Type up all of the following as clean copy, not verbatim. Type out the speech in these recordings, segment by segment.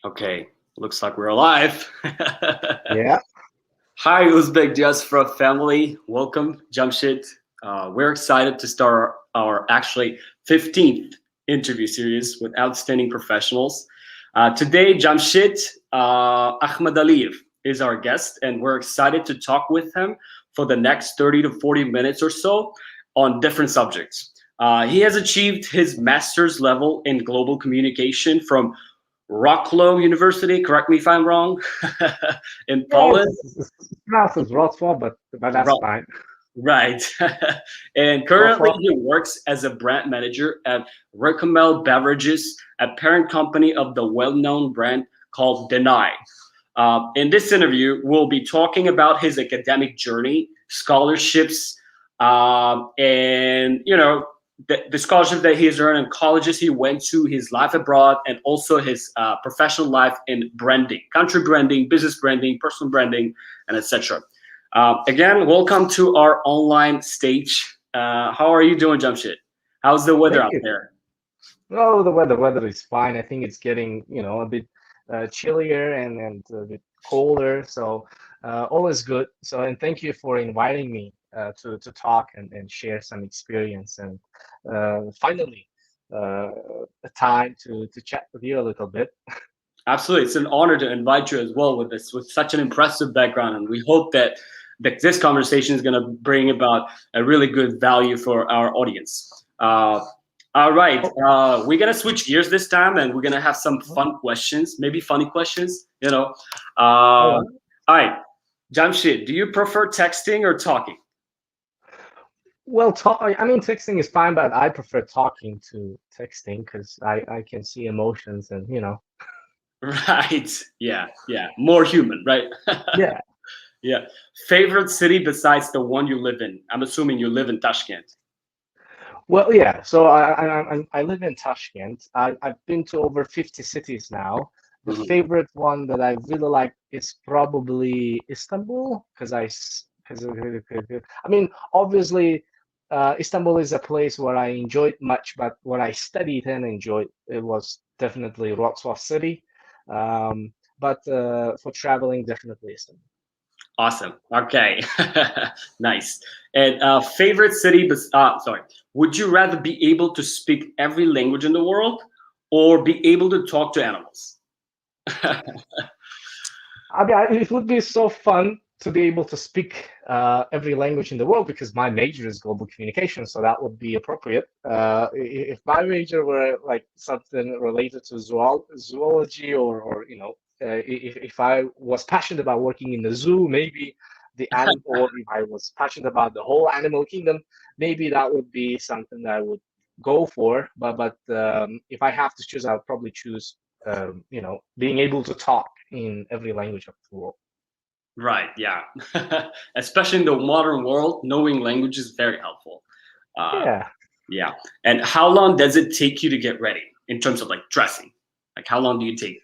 Okay, looks like we're alive. Yeah, Hi, Uzbek Diaspora family. Welcome, Jamshid. We're excited to start our actually 15th interview series with outstanding professionals. Today, Jamshid Akhmadaliev is our guest, and we're excited to talk with him for the next 30 to 40 minutes or so on different subjects. He has achieved his master's level in global communication from Rocklow University, correct me if I'm wrong, in yeah, Poland. it's pronounced as Wrocław, but that's Ro- fine. Right. And currently Wrocław. he works as a brand manager at Ricamel Beverages, a parent company of the well-known brand called Denai. In this interview, we'll be talking about his academic journey, scholarships, and the scholarship that he's earned in colleges he went to, his life abroad, and also his professional life in branding, country branding, business branding, personal branding, and etc. Again, welcome to our online stage. How are you doing, Jamshid? How's the weather Thank out you. there? Oh, the weather is fine. I think it's getting, a bit chillier and a bit colder, so all is good. So, and thank you for inviting me to talk and share some experience and finally uh, a time to chat with you a little bit. Absolutely, it's an honor to invite you as well with such an impressive background, and we hope that this conversation is going to bring about a really good value for our audience. All right, Oh, we're gonna switch gears this time, and we're gonna have some fun questions, maybe funny questions. all All right. right, Jamshid, do you prefer texting or talking? Well, I mean, texting is fine, but I prefer talking to texting because I can see emotions and Right. Yeah. Yeah. More human, right? yeah. Yeah. Favorite city besides the one you live in? I'm assuming you live in Tashkent. Well, yeah. So I live in Tashkent. I've been to over 50 cities now. The Mhm. favorite one that I really like is probably Istanbul because I mean, obviously, Istanbul is a place where I enjoyed much, but what I studied and enjoyed it was definitely Wrocław city. But for traveling, definitely Istanbul. Awesome. Okay. Nice. And favorite city, sorry. Would you rather be able to speak every language in the world or be able to talk to animals? I mean, it would be so fun to be able to speak every language in the world because my major is global communication, so that would be appropriate. If my major were like something related to zoology or if I was passionate about working in the zoo, maybe or if I was passionate about the whole animal kingdom, maybe that would be something that I would go for. But if I have to choose, I would probably choose being able to talk in every language of the world. Right. Yeah. Especially in the modern world, knowing language is very helpful. Uh, Yeah. yeah. And how long does it take you to get ready in terms of like dressing? Like, how long do you take?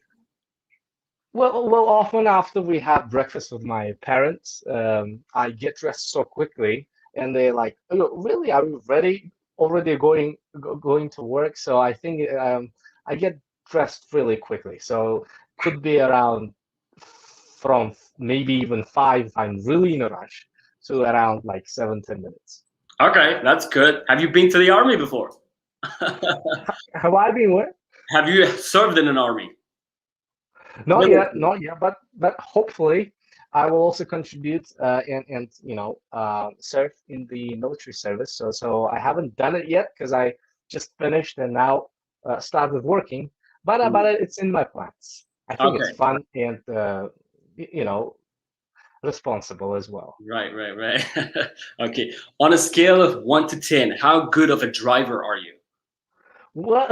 Well, often after we have breakfast with my parents, I get dressed so quickly, and they're like, "Oh, really? Are you ready? Already going to work?" So I think I get dressed really quickly. So could be around from maybe even five if I'm really in a rush to around like 7, 10 minutes. Okay, that's good. Have you been to the army before? Have I been where? Have you served in an army? Not yet, Military. not yet, but hopefully I will also contribute and serve in the military service. So I haven't done it yet because I just finished and now started working. But Mm. it's in my plans. I think it's Okay. fun and you know responsible as well. Right, right, right. Okay. On a scale of 1 to 10, how good of a driver are you? What?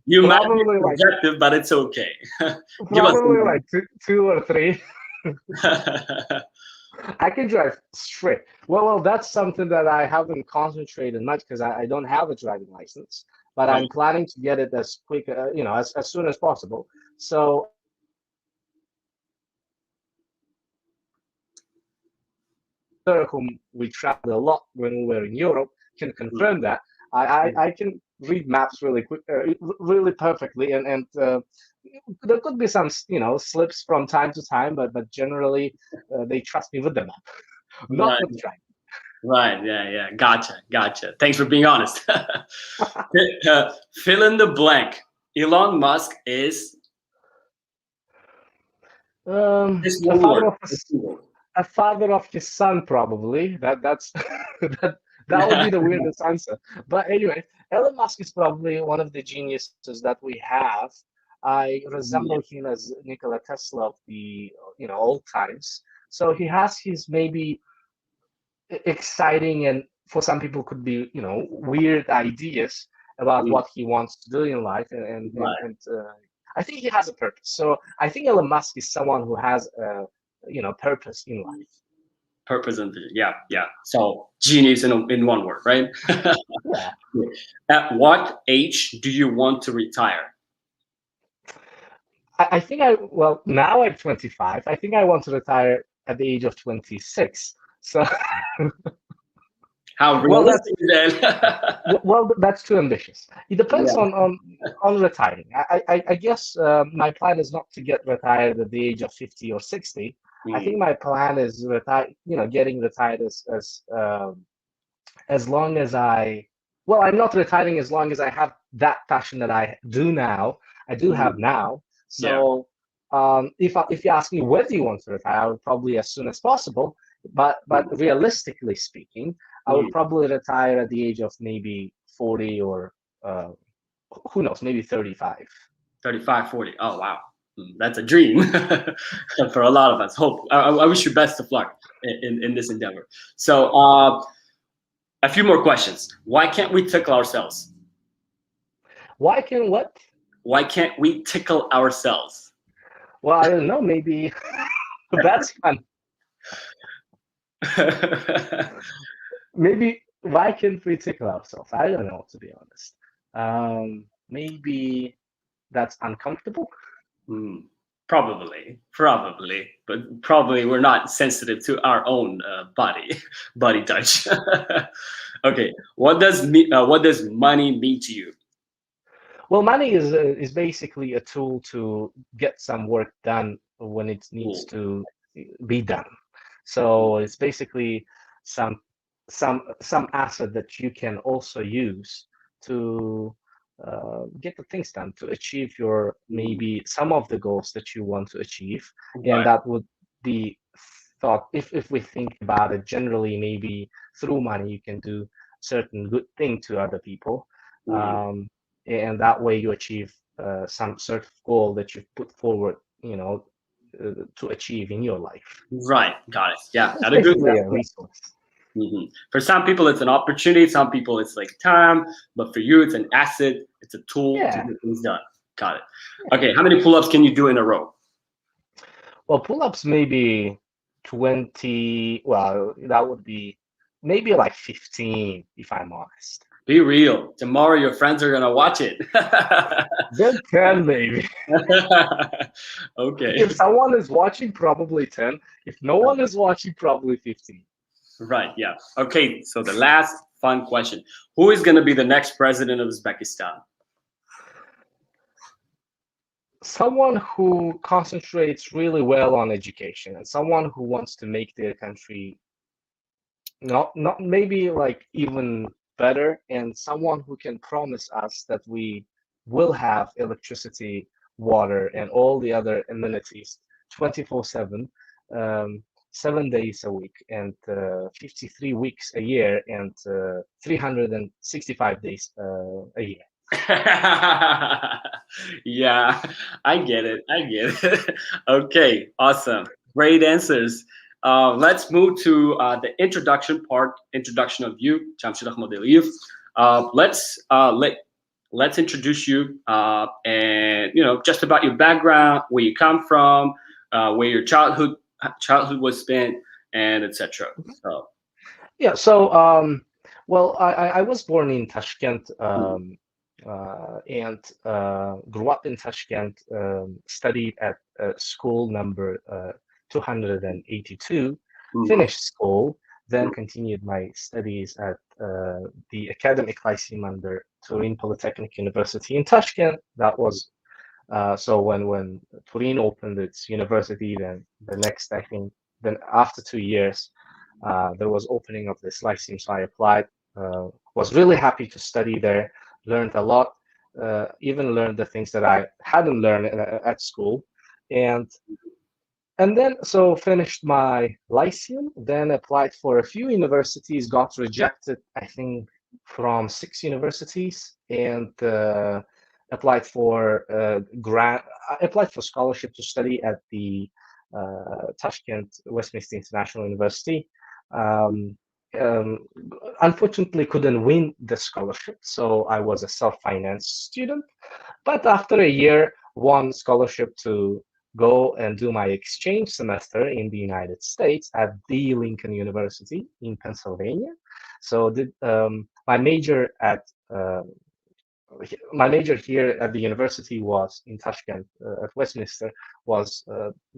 You might be Probably like subjective, but it's okay. Give us a probably number. like two or three. I can drive straight. Well, that's something that I haven't concentrated much because I don't have a driving license, but Right. I'm planning to get it as quick, as soon as possible. So whom we traveled a lot when we were in Europe can Mm. confirm that. I can read maps really quick, really perfectly, and there could be some slips from time to time, but generally they trust me with the map, not Right. with driving. Right. Yeah. Yeah. Gotcha. Thanks for being honest. Fill in the blank. Elon Musk is this A one father word. of a father of his son, probably. That's that would be the weirdest answer. But anyway, Elon Musk is probably one of the geniuses that we have. I resemble him as Nikola Tesla of the old times. So he has his maybe exciting and for some people could be weird ideas about what he wants to do in life, and I think he has a purpose. So I think Elon Musk is someone who has a purpose in life. Purpose and vision. Yeah. So genius in one word, right? Yeah. At what age do you want to retire? I think well, now I'm 25. I think I want to retire at the age of 26. So How well, that's realistic then? that's too ambitious. It depends Yeah. on retiring. I guess my plan is not to get retired at the age of 50 or 60. I think my plan is getting retired as long as I'm not retiring as long as I have that passion that I do now. I do have now. Yeah. So if you ask me when do you want to retire, I would probably as soon as possible. But realistically speaking, I would probably retire at the age of maybe 40 or who knows, maybe 35. 35, 40. Oh, wow. That's a dream for a lot of us. Hope. I wish you best of luck in this endeavor. So, a few more questions. Why can't we tickle ourselves? Why can what? Why can't we tickle ourselves? Well, I don't know. Maybe that's fun. Maybe why can't we tickle ourselves? I don't know, to be honest. Maybe that's uncomfortable. Probably, but probably we're not sensitive to our own body touch. Okay, what does money mean to you? Well, money is basically a tool to get some work done when it needs Cool. to be done. So it's basically some some asset that you can also use to get the things done to achieve your maybe some of the goals that you want to achieve, and Right. that would be thought if we think about it generally, maybe through money you can do certain good thing to other people. And that way you achieve some sort of goal that you've put forward, to achieve in your life. Right. Got it. Yeah. It's I'd agree with basically a that. resource. For some people, it's an opportunity. Some people, it's like time. But for you, it's an asset. It's a tool to Yeah. get things done. Got it. Okay. How many pull-ups can you do in a row? Well, pull-ups maybe 20. Well, that would be maybe like 15, if I'm honest. Be real. Tomorrow, your friends are gonna watch it. Then 10, maybe. Okay. If someone is watching, probably 10. If no one is watching, probably 15. Right. Yeah. Okay. So the last fun question: who is gonna be the next president of Uzbekistan? Someone who concentrates really well on education and someone who wants to make their country not maybe like even better, and someone who can promise us that we will have electricity, water, and all the other amenities 24/7, 7 days a week, and 53 weeks a year, and 365 days a year. Yeah, I get it. Okay, awesome. Great answers. Let's move to the introduction of you, Jamshid Akhmadaliev. Let's introduce you, and just about your background, where you come from, where your childhood was spent, and etc. So Yeah, so well, I was born in Tashkent, and grew up in Tashkent, studied at school number 282, finished school, then continued my studies at the academic lyceum under Turin Polytechnic University in Tashkent. That was so when Turin opened its university, then the next, I think, then after 2 years, there was opening of this lyceum. So I applied, was really happy to study there, learned a lot, even learned the things that I hadn't learned at school. And then, so finished my lyceum, then applied for a few universities, got rejected, I think, from 6 universities, and applied for applied for scholarship to study at the Tashkent Westminster International University. Um, um, Unfortunately, couldn't win the scholarship, so I was a self-financed student. But after a year, won scholarship to go and do my exchange semester in the United States at the Lincoln University in Pennsylvania. So my major at my major here at the university was in Tashkent at Westminster was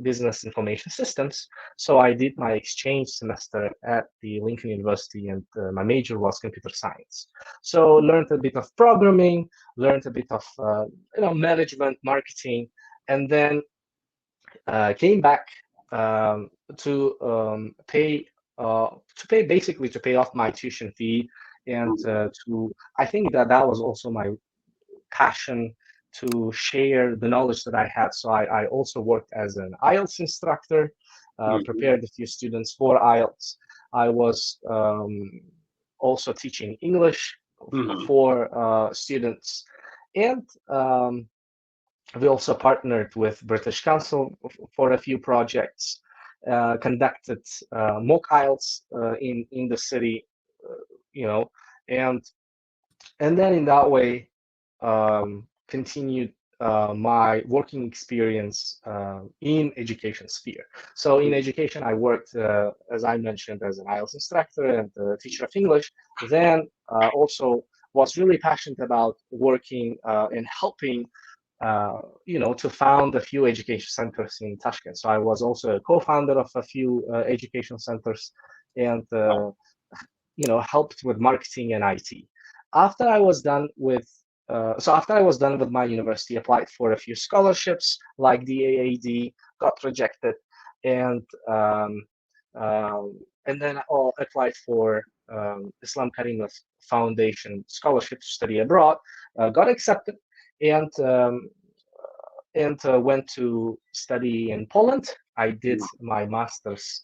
business information systems. So I did my exchange semester at the Lincoln University, and my major was computer science. So learned a bit of programming, learned a bit of management, marketing, and then came back to pay basically to pay off my tuition fee, and I think that was also my passion to share the knowledge that I had. So I also worked as an IELTS instructor, prepared a few students for IELTS. I was also teaching English for students, and we also partnered with British Council for a few projects, conducted mock IELTS in the city, and then in that way continued my working experience in education sphere. So in education, I worked, as I mentioned, as an IELTS instructor and a teacher of English. Then also was really passionate about working and helping to found a few education centers in Tashkent. So I was also a co-founder of a few education centers, and helped with marketing and IT. After I was done with my university, applied for a few scholarships like the AAD, got rejected, and then I applied for Islam Karimov Foundation scholarship to study abroad, got accepted, and went to study in Poland. I did my master's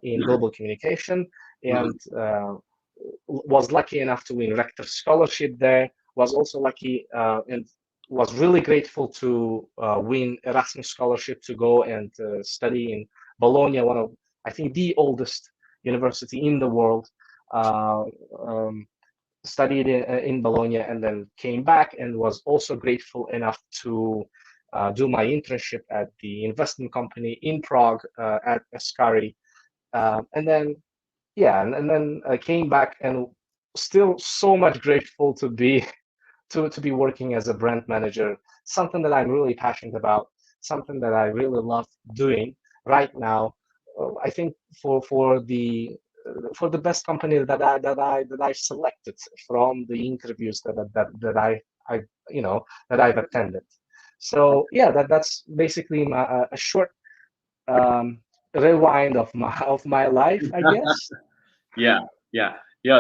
in global communication, and was lucky enough to win Rector's scholarship there. Was also lucky and was really grateful to win Erasmus scholarship to go and study in Bologna, one of, I think, the oldest university in the world. Studied in Bologna, and then came back, and was also grateful enough to do my internship at the investment company in Prague at Ascari, and then I came back, and still so much grateful to be working as a brand manager, something that I'm really passionate about, something that I really love doing right now. I think for the best company that I selected from the interviews that I've attended. So that's basically a short rewind of my life, I guess. Yeah.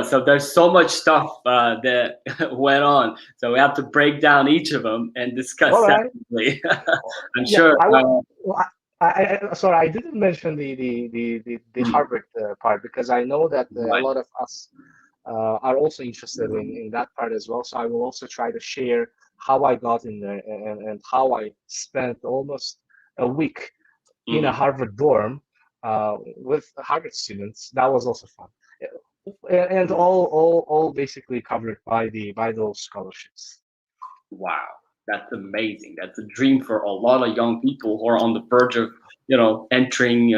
So there's so much stuff that went on. So we have to break down each of them and discuss separately. I'm sure. Sorry, I didn't mention the Harvard part, because I know that a lot of us are also interested in that part as well. So I will also try to share how I got in there, and how I spent almost a week in a Harvard dorm with Harvard students. That was also fun, and all basically covered by those scholarships. Wow, that's amazing. That's a dream for a lot of young people who are on the verge of entering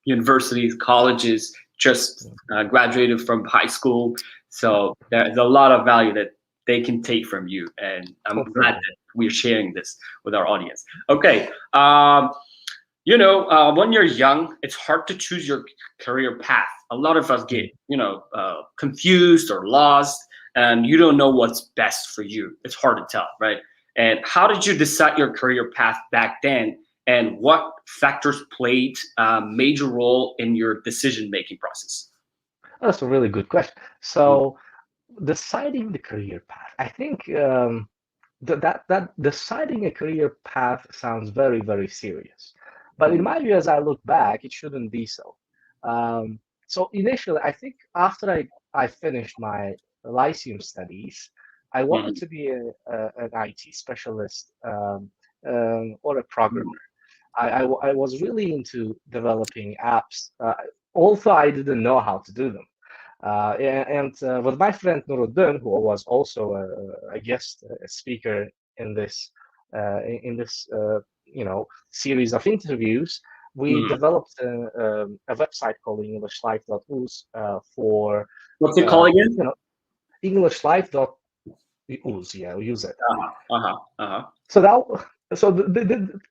universities, colleges, just graduated from high school. So there's a lot of value that they can take from you, and I'm glad that we're sharing this with our audience. Okay, When you're young, it's hard to choose your career path. A lot of us get, confused or lost, and you don't know what's best for you. It's hard to tell, right? And how did you decide your career path back then? And what factors played a major role in your decision-making process? That's a really good question. So, deciding the career path, I think that deciding a career path sounds very, very serious. But in my view, as I look back, it shouldn't be so. So initially, I think after I finished my Lyceum studies, I wanted Mhm, to be an IT specialist or a programmer. I was really into developing apps, although I didn't know how to do them. And with my friend Nuruddin, who was also a guest speaker in this series of interviews, we mhm. developed a website called EnglishLife.uz for What's it called again? you know EnglishLife.uz. Yeah, we use it. Uh-huh, uh-huh, uh-huh. So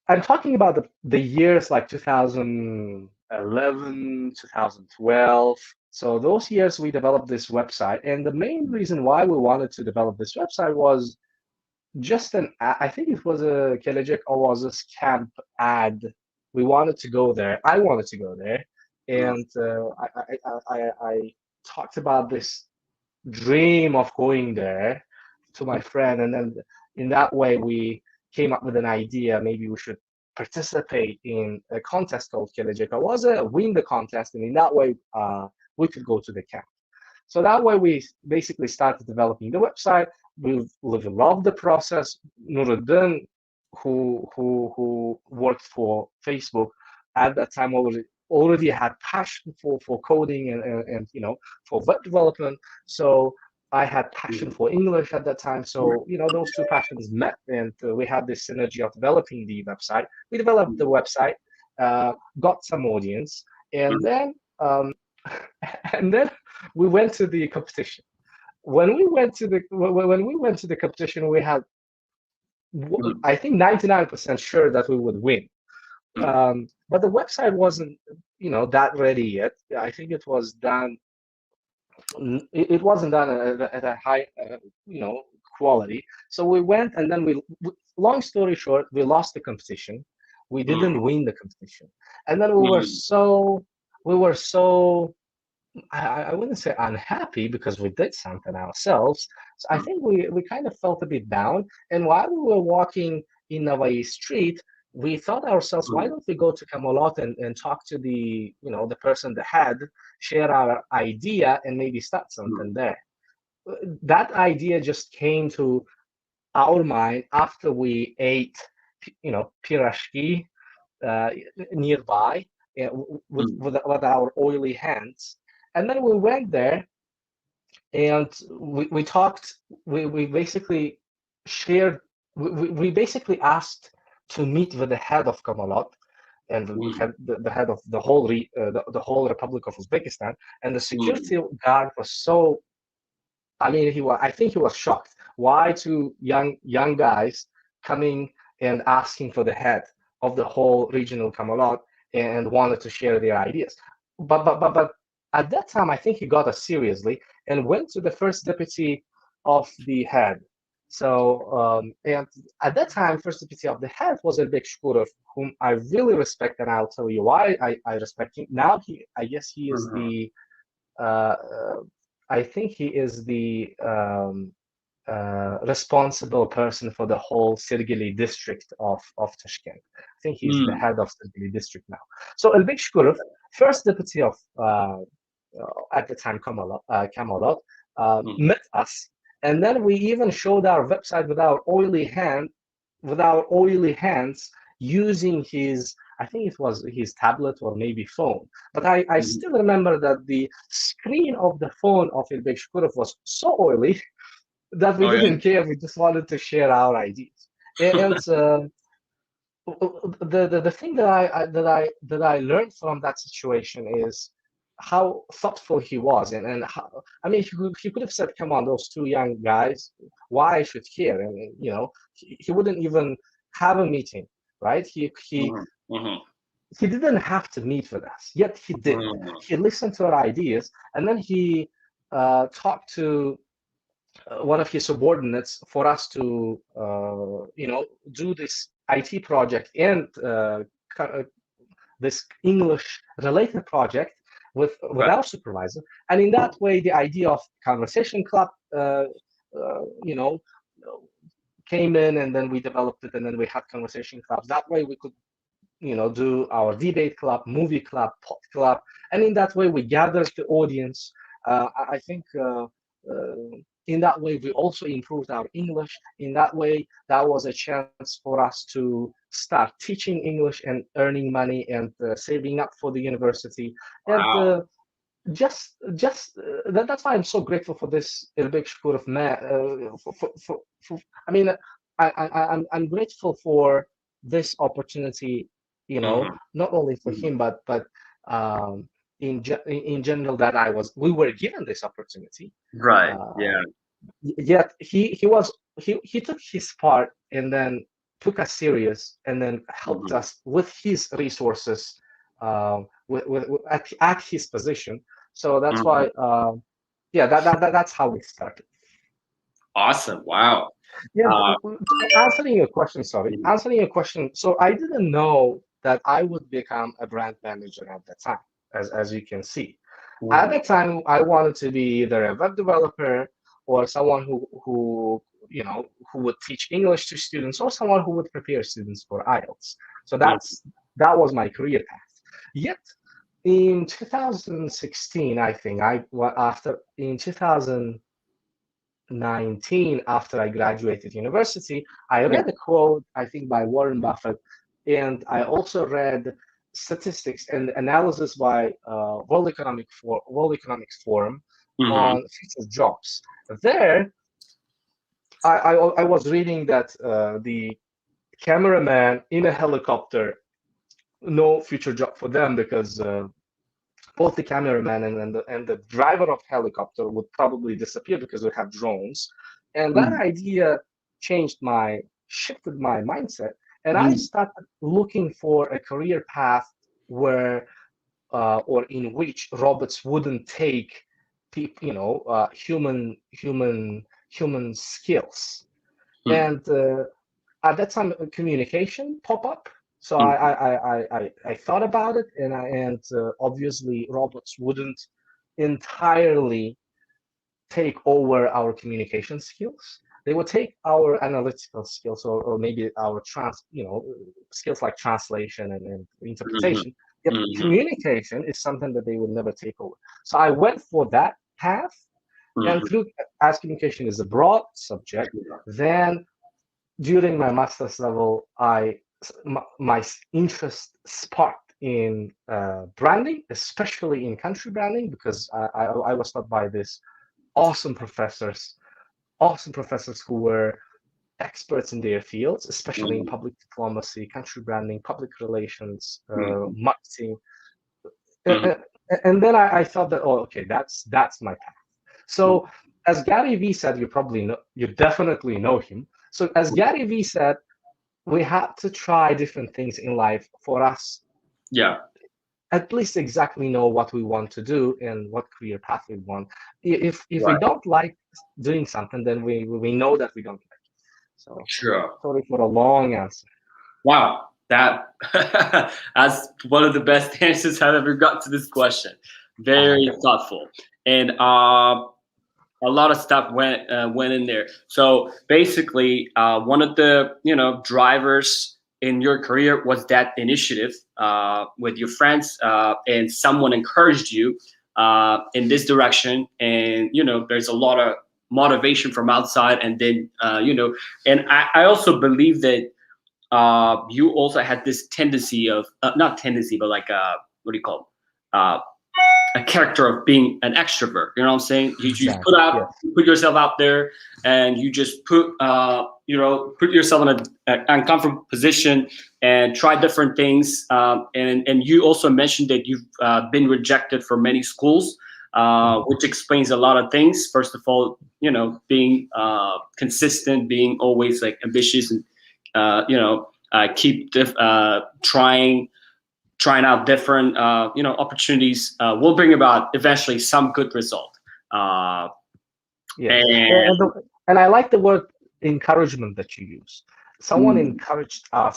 I'm talking about the years like 2011, 2012. So those years we developed this website, and the main reason why we wanted to develop this website was just I think it was a Gelecek Oasis camp ad. We wanted to go there. I wanted to go there, Mhm, and I talked about this dream of going there to my friend, and then in that way we came up with an idea. Maybe we should participate in a contest called Gelecek Oasis, win the contest, and in that way we could go to the camp. So that way we basically started developing the website. We loved the process. Nuruddin, who worked for Facebook at that time, already had passion for coding and for web development. So I had passion mhm, for English at that time. So those two passions met, and we had this synergy of developing the website. We developed the website, got some audience, and mhm, then and then we went to the competition. When we went to the competition, we had mhm, I think 99% sure that we would win. mhm, But the website wasn't that ready yet. I think it wasn't done at a high quality. So we went, and then long story short, we lost the competition. We mhm, didn't win the competition, and then mhm, we were so I wouldn't say unhappy because we did something ourselves. So I mhm, think we kind of felt a bit down. And while we were walking in Navai Street, we thought ourselves, why mhm, don't we go to Camelot and talk to the person that had, share our idea, and maybe start mhm, something there. That idea just came to our mind after we ate, pirashki uh, nearby mhm, with our oily hands. And then we went there and we talked, we basically shared, we basically asked to meet with the head of Kamalot and mhm, the head of the whole Republic of Uzbekistan. And the mhm, security guard was so, I mean, I think he was shocked. Why two young guys coming and asking for the head of the whole regional Camelot and wanted to share their ideas? But at that time, I think he got us seriously and went to the first deputy of the head. So and at that time, first deputy of the head was Elbek Shkurov, whom I really respect, and I'll tell you why I respect him. Now I guess he is mhm, the uh, uh, I think he is the responsible person for the whole Sergeli district of Tashkent. I think he's the mhm. head of Sergeli district now. So Elbek Shukurov, first deputy of at the time Kamalot, Mhm. met us, and then we even showed our website with our oily hands using his, I think it was his tablet or maybe phone. But I Mhm. still remember that the screen of the phone of Ilbek Shukurov was so oily that we Oh yeah. didn't care. We just wanted to share our ideas. And the thing that I learned from that situation is how thoughtful he was, and how, I mean, he could have said, "Come on, those two young guys, why I should care?" And he wouldn't even have a meeting, right? He Mhm, mhm, he didn't have to meet with us, yet he did. He listened to our ideas, and then he talked to one of his subordinates for us to, do this IT project and this English-related project with our supervisor. And in that way, the idea of conversation club, you know, came in, and then we developed it, and then we had conversation clubs. That way, we could, do our debate club, movie club, pot club, and in that way, we gathered the audience. I think in that way, we also improved our English. In that way, that was a chance for us to start teaching English and earning money and saving up for the university. And that's why I'm so grateful for this Uzbek School of Math. I mean, I'm grateful for this opportunity. Not only for him, but in general, that we were given this opportunity. Right. Yeah. Yet he took his part, and then took us serious, and then helped us with his resources, at his position. So that's why, that's how we started. Awesome. Wow. Yeah, answering your question. So I didn't know that I would become a brand manager at that time, as you can see. At that time, I wanted to be either a web developer, or someone who would teach English to students, or someone who would prepare students for IELTS. So that was my career path. Yet in 2016, I think in 2019, after I graduated university, I read a quote, I think by Warren Buffett, and I also read statistics and analysis by World Economics Forum on future jobs. There, I was reading that the cameraman in a helicopter, no future job for them, because both the cameraman and the driver of helicopter would probably disappear because we have drones. And that idea shifted my mindset, and I started looking for a career path where or in which robots wouldn't take human skills. And at that time, communication pop up. So I thought about it, and obviously robots wouldn't entirely take over our communication skills. They would take our analytical skills, or maybe our skills like translation and interpretation. Yet communication is something that they would never take over. So I went for that path, and as communication is a broad subject, then during my master's level, my interest sparked in branding, especially in country branding, because I was taught by these awesome professors who were experts in their fields, especially in public diplomacy, country branding, public relations, marketing. And then I thought that, okay, that's my path. So as Gary Vee said, you definitely know him. So as Gary Vee said, we had to try different things in life for us. Yeah. At least exactly know what we want to do and what career path we want. If we don't like doing something, then we know that we don't like it. So sorry for a long answer. Wow, that's one of the best answers I've ever got to this question. Very thoughtful, and a lot of stuff went in there. So basically, one of the drivers in your career was that initiative with your friends, and someone encouraged you in this direction. And there's a lot of motivation from outside, and then and I also believe that you also had this tendency of not tendency, but like what do you call a character of being an extrovert. You know what I'm saying? You put yourself out there, and you just put yourself in an uncomfortable position and try different things. And you also mentioned that you've been rejected from many schools, which explains a lot of things. First of all, being consistent, being always like ambitious, and keep trying out different opportunities will bring about eventually some good result. Yeah, and I like the word encouragement that you use. Someone encouraged us,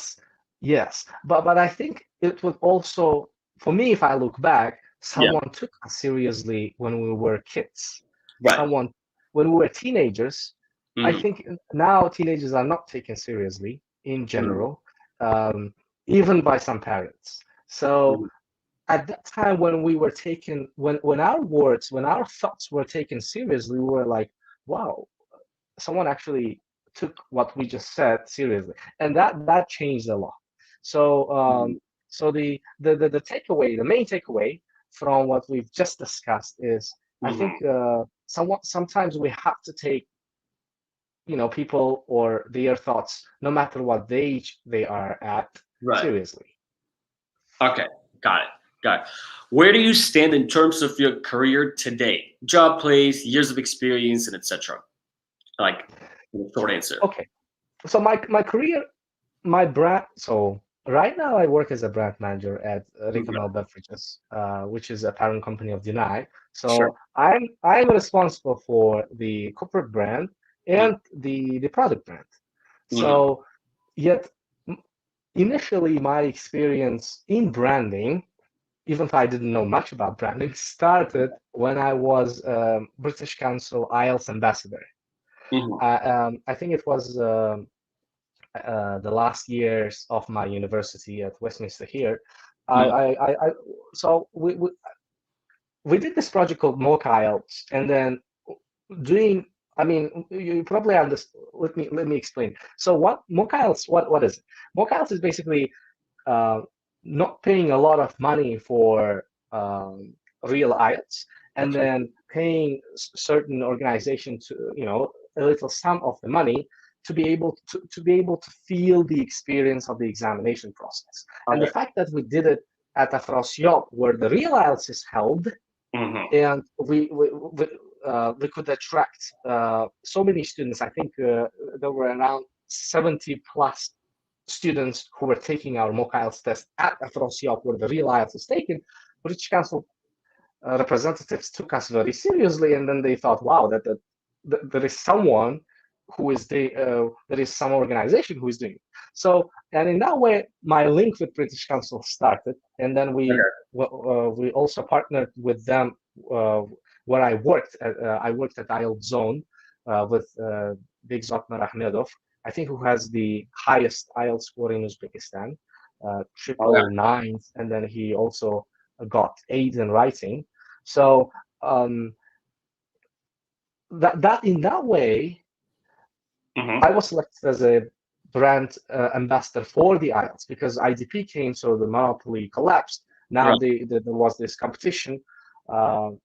yes, but I think it would also, for me, if I look back, someone took us seriously when we were kids. Right. Someone, when we were teenagers, I think now teenagers are not taken seriously in general, even by some parents. So at that time, when we were taken, when our words, when our thoughts were taken seriously, we were like, wow, someone actually took what we just said seriously, and that changed a lot. So so the takeaway, the main takeaway from what we've just discussed is, I think sometimes we have to take people or their thoughts, no matter what age they are at, seriously. Okay, got it. Where do you stand in terms of your career today? Job place, years of experience, and etc. Like, short answer. Okay, so my career, my brand. So right now I work as a brand manager at Raymjonov Beverages, which is a parent company of Deny. So I'm responsible for the corporate brand and the product brand. So yet initially my experience in branding, even if I didn't know much about branding, started when I was British Council IELTS ambassador. I think it was the last years of my university at Westminster here. So we did this project called Mock IELTS, and then doing. I mean, you probably understand. Let me explain. So what Mock IELTS? What is it? Mock IELTS is basically not paying a lot of money for real IELTS, and then paying certain organization to a little sum of the money to be able to feel the experience of the examination process. And the fact that we did it at Afrosiop, where the real IELTS is held, and we could attract so many students. I think there were around 70 plus students who were taking our mock IELTS test at Afrosiop, where the real IELTS is taken. British Council representatives took us very seriously, and then they thought, wow, that there is someone who is there is some organization who is doing it. So, and in that way, my link with British Council started, and then we also partnered with them where I worked at IELTS Zone with Big Zotmar Akhmadaliev, I think, who has the highest IELTS score in Uzbekistan, triple nines, and then he also got 8 in writing. So that in that way, I was selected as a brand ambassador for the IELTS because IDP came, so the monopoly collapsed. Now there was this competition, and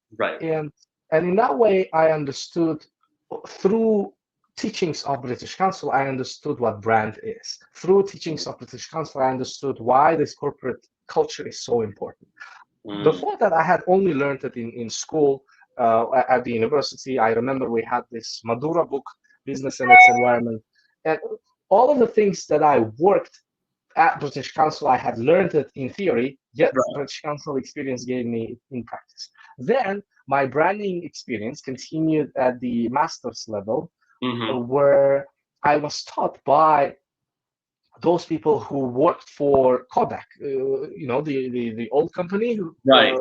in that way, I understood through teachings of British Council, I understood what brand is. Through teachings of British Council, I understood why this corporate culture is so important. Before that, I had only learned it in school at the university. I remember we had this Madura book, Business and Its Environment, and all of the things that I worked at British Council, I had learned it in theory, yet British Council experience gave me in practice. Then my branding experience continued at the master's level, where I was taught by those people who worked for Kodak, the old company. Right.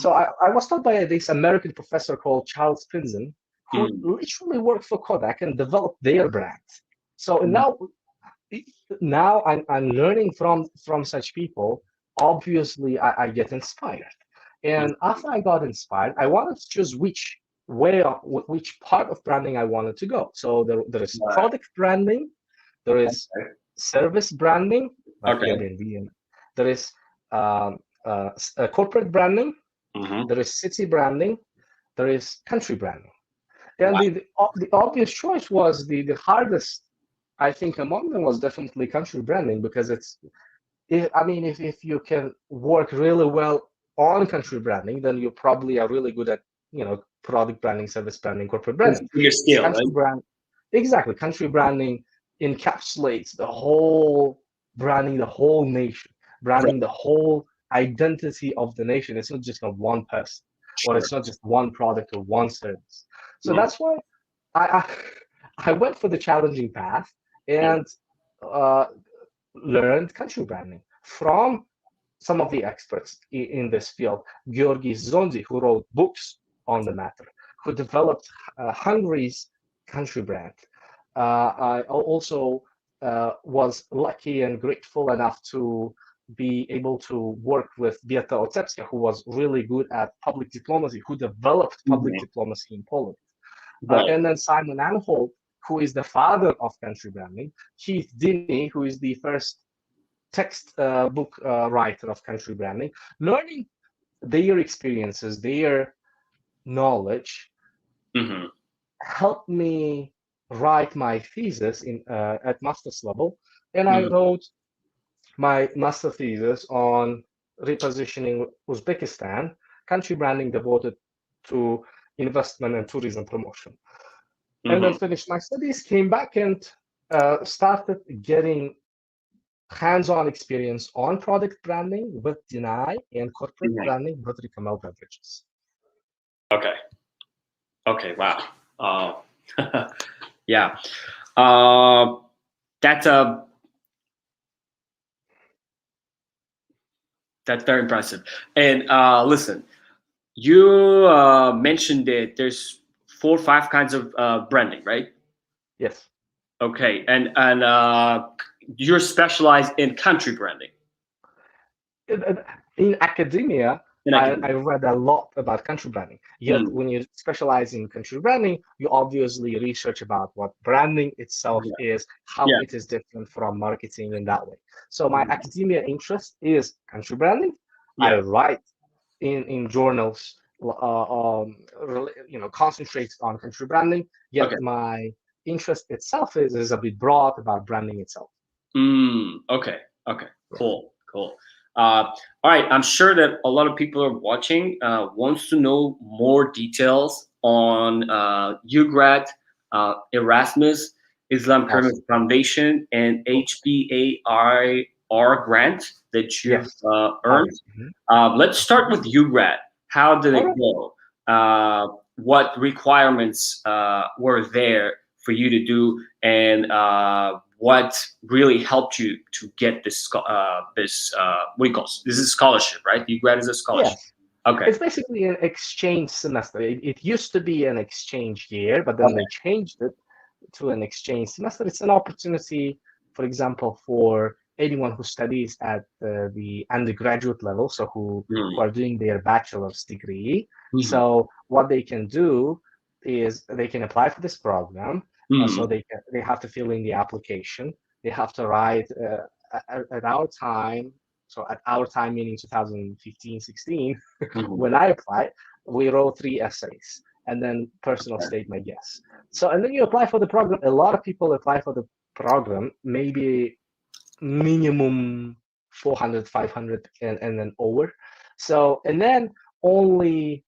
So I was taught by this American professor called Charles Pinson, who literally worked for Kodak and developed their brand. So now I'm learning from such people. Obviously, I get inspired, and after I got inspired, I wanted to choose which part of branding I wanted to go. So there is product branding, there is service branding, like Airbnb, there is corporate branding, there is city branding, there is country branding. And the obvious choice was the hardest, I think, among them was definitely country branding, because if you can work really well on country branding, then you probably are really good at product branding, service branding, corporate branding. Your skill, country brand, exactly. Country branding encapsulates the whole branding, the whole nation. branding the whole identity of the nation. It's not just of one person, or Sure. it's not just one product or one service. So Mm. that's why I I went for the challenging path and uh, learned country branding from some of the experts in this field. Georgi Zondi, who wrote books on the matter, who developed Hungary's country brand. I also was lucky and grateful enough to be able to work with Beata Otepska, who was really good at public diplomacy, who developed public Mhm. diplomacy in Poland. Right. And then Simon Anholt, who is the father of country branding, Keith Dinney, who is the first text book writer of country branding, learning their experiences, their knowledge, Mhm. helped me write my thesis at master's level. And I Mhm. wrote my master thesis on repositioning Uzbekistan, country branding devoted to investment and tourism promotion. And then Mhm. finished my studies, came back and started getting hands-on experience on product branding with Deny and corporate Mhm. branding with Ricamel Beverages. Okay. Okay. Wow. Yeah. Uh, that's a that's very impressive. And listen, you mentioned that there's 4 or 5 kinds of branding, right? Yes. Okay, and you're specialized in country branding. In academia, In I academia. read a lot about country branding. Yet, Mm. when you specialize in country branding, you obviously research about what branding itself Yeah. is, how Yeah. it is different from marketing in that way. So, my Mhm. academia interest is country branding. I Yeah. write in journals, concentrates on country branding. Yet, Okay. my interest itself is a bit broad about branding itself. Okay. Okay. Yeah. Cool. Cool. All right. I'm sure that a lot of people are watching wants to know more details on UGRAD, Erasmus, Islam Kermit Awesome. Foundation, and Cool. HBAR grant that you've Yes. All earned. right. Mhm. Let's start with UGRAD. How did All it right. go? What requirements were there for you to do, and what really helped you to get this what do you call it? This is scholarship, right? UGRAD is a scholarship. Yes. Okay. It's basically an exchange semester. It used to be an exchange year, but then Okay. they changed it to an exchange semester. It's an opportunity, for example, for anyone who studies at the undergraduate level, so who Mm. are doing their bachelor's degree. Mhm. So what they can do is they can apply for this program. So Mhm. they have to fill in the application. They have to write at our time. So at our time, meaning 2015, 16, Mhm. when I applied, we wrote 3 essays and then personal Okay. statement, yes. So, and then you apply for the program. A lot of people apply for the program, maybe minimum 400, 500, and then over. So, and then only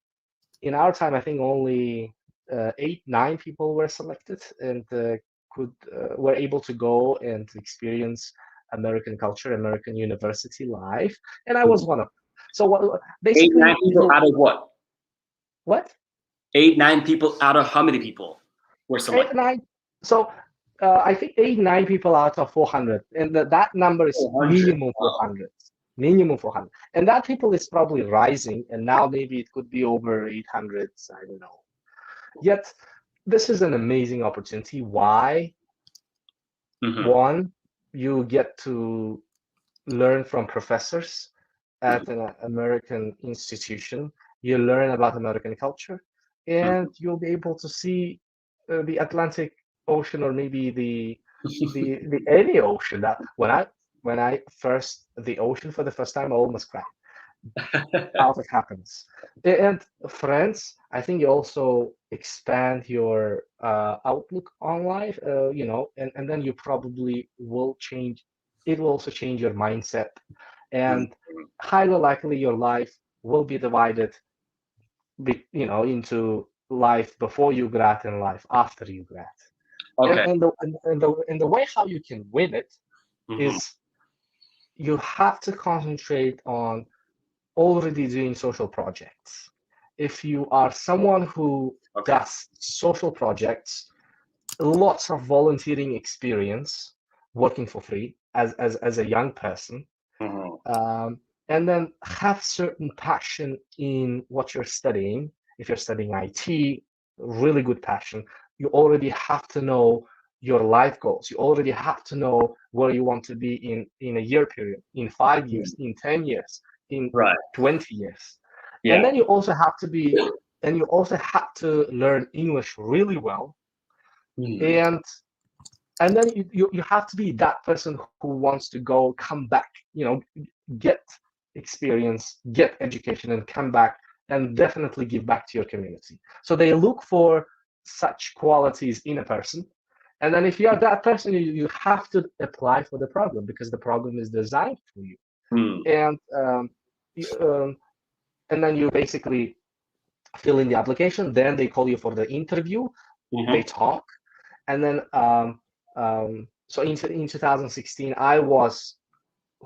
in our time, I think only 8, 9 people were selected and were able to go and experience American culture, American university life, and I was Mhm. one of them. So what Eight, nine basically people out of what? what 8, 9 people out of how many people were 8, selected? 9? So I think 8, 9 people out of 400, and that number is 400. minimum Wow. 400, minimum 400, and that people is probably rising, and now maybe it could be over 800. I don't know. Yet this is an amazing opportunity. Why? Mhm. One, you get to learn from professors Mhm. at an American institution. You learn about American culture, and Mhm. you'll be able to see the Atlantic Ocean, or maybe the any ocean. That when I first the ocean for the first time, I almost cried out of happiness. And friends, I think you also expand your outlook on life, and then you probably will change. It will also change your mindset, Mhm. and highly likely your life will be divided, into life before you grad and life after you grad. And Okay. and the way how you can win it Mhm. is you have to concentrate on already doing social projects. If you are someone who does social projects, lots of volunteering experience, working for free as a young person, and then have certain passion in what you're studying. If you're studying IT, really good passion, you already have to know your life goals. You already have to know where you want to be in a year period, in 5 years, in 10 years, in 20 years. Yeah. And then you also have to learn English really well. And then you have to be that person who wants to come back, get experience, get education, and come back and definitely give back to your community. So they look for such qualities in a person. And then if you are that person, you have to apply for the program because the program is designed for you. And then you basically fill in the application. Then they call you for the interview. They talk. And then so in 2016, I was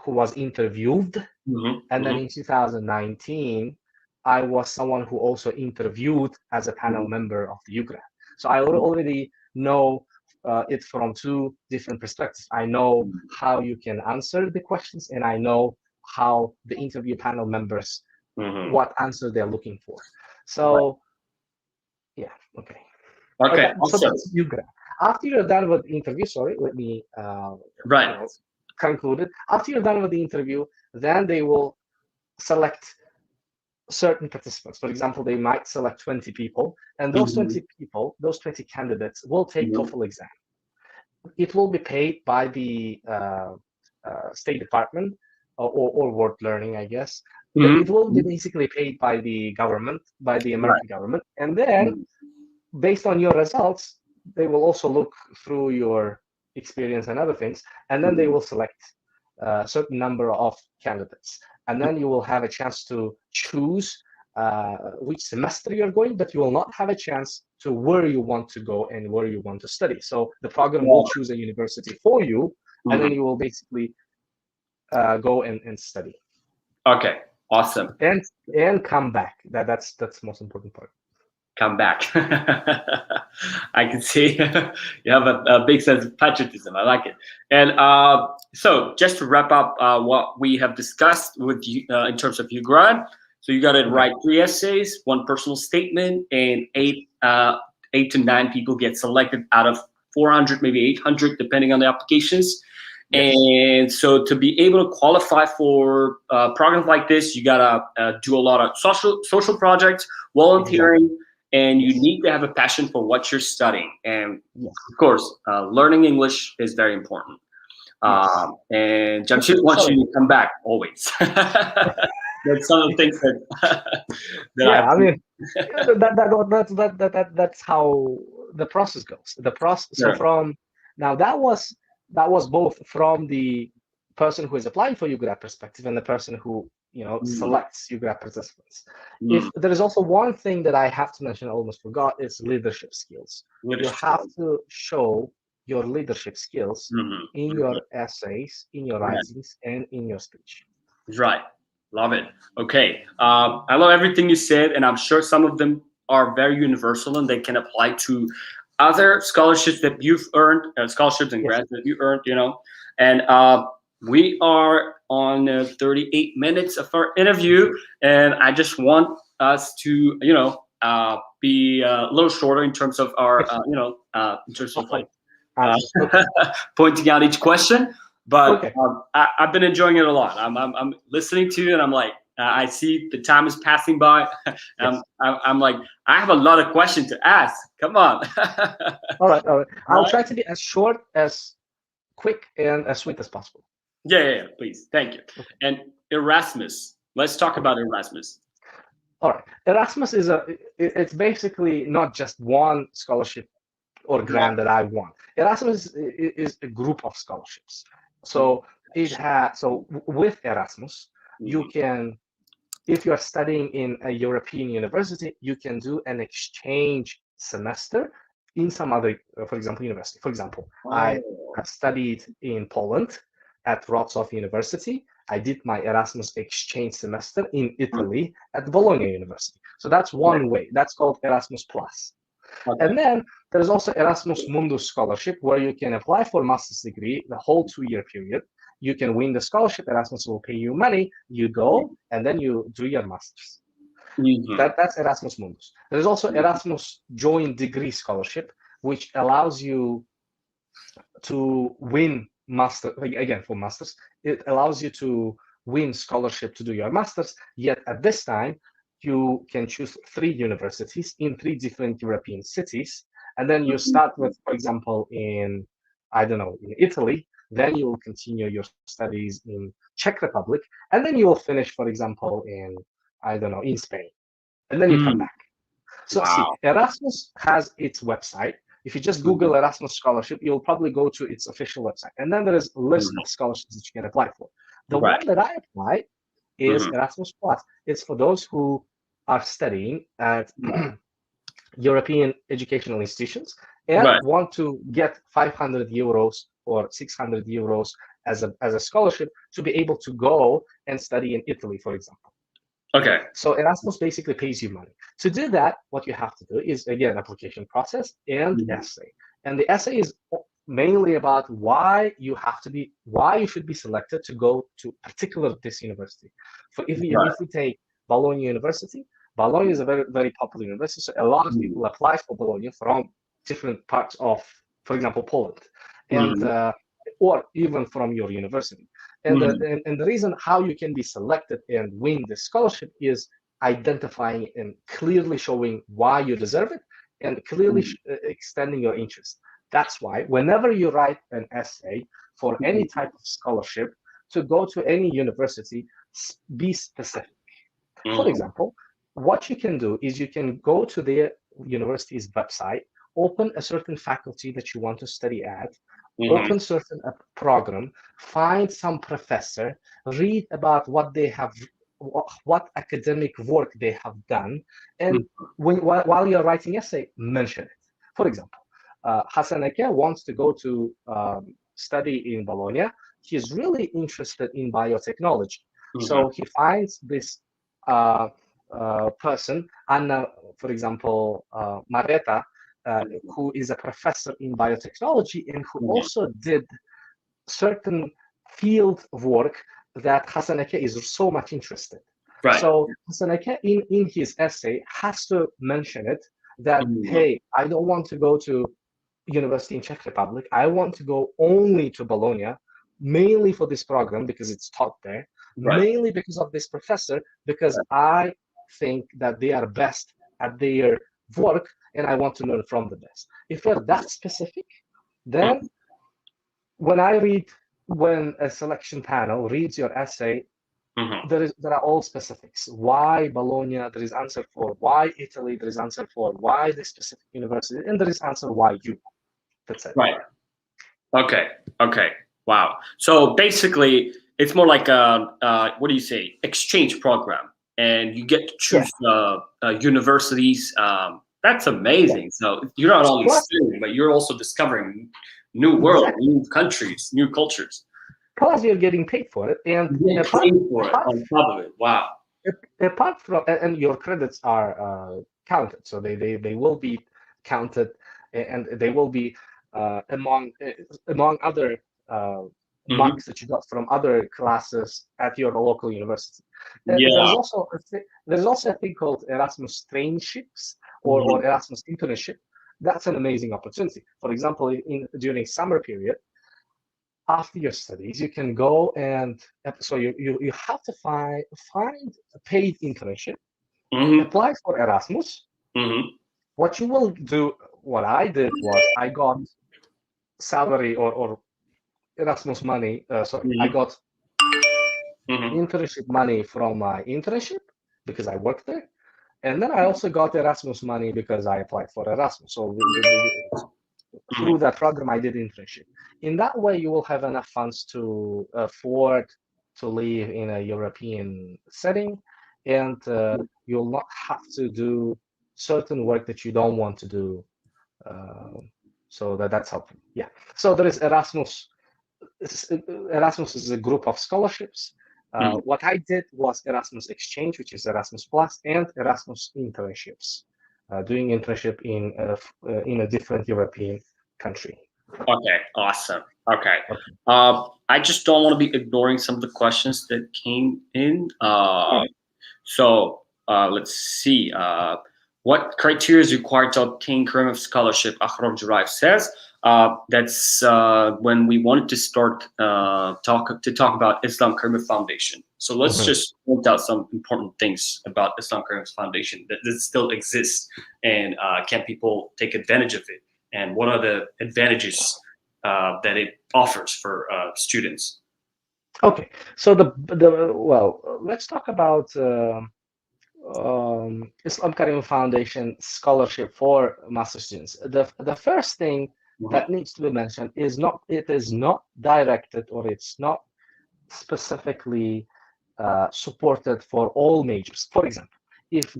who was interviewed. And then in 2019, I was someone who also interviewed as a panel member of the UGRA. So I already know it from two different perspectives. I know how you can answer the questions, and I know how the interview panel members, what answer they're looking for. So, yeah, okay. Okay, so that's UGRA. After you're done with the interview, let me conclude it. After you're done with the interview, then they will select certain participants. For example, they might select 20 people, and those 20 people, those 20 candidates will take TOEFL exam. It will be paid by the State Department or World Learning, I guess. It will be basically paid by the government, by the American government. And then, based on your results, they will also look through your experience and other things, and then they will select a certain number of candidates. And then you will have a chance to choose which semester you're going, but you will not have a chance to where you want to go and where you want to study. So the program will choose a university for you, and then you will basically go and study. Okay, awesome. And come back. That's the most important part. Come back. I can see you have a big sense of patriotism. I like it. And so just to wrap up what we have discussed with you in terms of UGRA, so you got to write 3 essays, 1 personal statement, and 8 to 9 people get selected out of 400, maybe 800, depending on the applications. Yes. And so to be able to qualify for programs like this, you gotta do a lot of social projects, volunteering, and you need to have a passion for what you're studying. And of course, learning English is very important. And Jamshid wants you to come back always. That's some of the things that that's how the process goes. So from now that was both from the person who is applying for UGRA perspective and the person who selects UGRA participants. If there is also one thing that I have to mention, I almost forgot, is leadership skills. You have to show your leadership skills in your essays, in your writings, and in your speech. Right. Love it. Okay. I love everything you said, and I'm sure some of them are very universal and they can apply to other scholarships that you've earned, scholarships and grants that you earned, And we are on 38 minutes of our interview, and I just want us to, be a little shorter in terms of our, in terms of like pointing out each question. But I've been enjoying it a lot. I'm listening to you, and I'm like, I see the time is passing by. I'm like, I have a lot of questions to ask. Come on. All right. I'll try to be as short, as quick, and as sweet as possible. Yeah, please. Thank you. And Erasmus. Let's talk about Erasmus. All right. Erasmus it's basically not just one scholarship or grant that I won. Erasmus is a group of scholarships. So with Erasmus, you can, if you're studying in a European university, you can do an exchange semester in some other, for example, university. For example, I have studied in Poland, at Wrocław University. I did my Erasmus exchange semester in Italy at Bologna University. So that's one way. That's called Erasmus Plus. Okay. And then there's also Erasmus Mundus scholarship, where you can apply for master's degree the whole 2-year period. You can win the scholarship. Erasmus will pay you money. You go, and then you do your master's. That's Erasmus Mundus. There's also Erasmus Joint Degree Scholarship, which allows you to win master, again, for masters. It allows you to win scholarship to do your master's, yet at this time, you can choose 3 universities in 3 different European cities. And then you start with, for example, in, I don't know, in Italy, then you will continue your studies in Czech Republic, and then you will finish, for example, in, I don't know, in Spain, and then you come back. So see, Erasmus has its website. If you just Google Erasmus scholarship, you'll probably go to its official website. And then there is a list of scholarships that you can apply for. The one that I applied is Erasmus Plus. It's for those who are studying at European educational institutions and want to get 500 euros or 600 euros as a scholarship to be able to go and study in Italy, for example. Okay. So Erasmus basically pays you money. To do that, what you have to do is, again, application process and essay. And the essay is mainly about why you should be selected to go to particular this university. For if we take Bologna University, Bologna is a very, very popular university. So a lot of people apply for Bologna from different parts of, for example, Poland, and or even from your university. And the reason how you can be selected and win the scholarship is identifying and clearly showing why you deserve it and clearly extending your interest. That's why whenever you write an essay for any type of scholarship to go to any university, be specific. For example, what you can do is you can go to the university's website, open a certain faculty that you want to study at, open certain program, find some professor, read about what they have, what academic work they have done, and while you're writing essay, mention it. For example, Khasan wants to go to study in Bologna. He's really interested in biotechnology. So he finds this person, Anna, for example, Mareta, who is a professor in biotechnology and who also did certain field work that Khasan is so much interested. So Khasan in his essay has to mention it that, hey, I don't want to go to university in Czech Republic. I want to go only to Bologna, mainly for this program because it's taught there, mainly because of this professor, because I think that they are best at their work and I want to learn from the best. If you're that specific, then when a selection panel reads your essay, there are all specifics. Why Bologna? There is answer for why Italy. There is answer for why the specific university, and there is answer why you. That's it. Right. Okay. Wow. So basically, it's more like a what do you say? Exchange program, and you get to choose universities. That's amazing. So you're not only studying, but you're also discovering new world, new countries, new cultures. Plus, you're getting paid for it, and on top of it. Wow. Apart from, and your credits are counted, so they will be counted, and they will be among other marks that you got from other classes at your local university. There's also a thing called Erasmus traineeships or Erasmus internship. That's an amazing opportunity. For example, during summer period, after your studies, you can go and so you have to find a paid internship, apply for Erasmus. What you will do, what I did was I got salary or Erasmus money. I got internship money from my internship because I worked there, and then I also got Erasmus money because I applied for Erasmus. So through that program, I did internship. In that way, you will have enough funds to afford to live in a European setting, and you'll not have to do certain work that you don't want to do. So that's helpful. Yeah. So there is Erasmus. Erasmus is a group of scholarships. What I did was Erasmus Exchange, which is Erasmus Plus, and Erasmus internships, doing internship in a different European country. Okay, awesome. Okay. I just don't want to be ignoring some of the questions that came in. So let's see. What criteria is required to obtain Kermit scholarship? Akhrov Jurayev says that's when we wanted to start talk about Islam Kermit Foundation. So let's just point out some important things about Islam Kermit Foundation that still exists, and can people take advantage of it? And what are the advantages that it offers for students? Okay, so let's talk about Islam Karim Foundation scholarship for master students. The first thing that needs to be mentioned is it is not directed, or it's not specifically supported for all majors. For example, if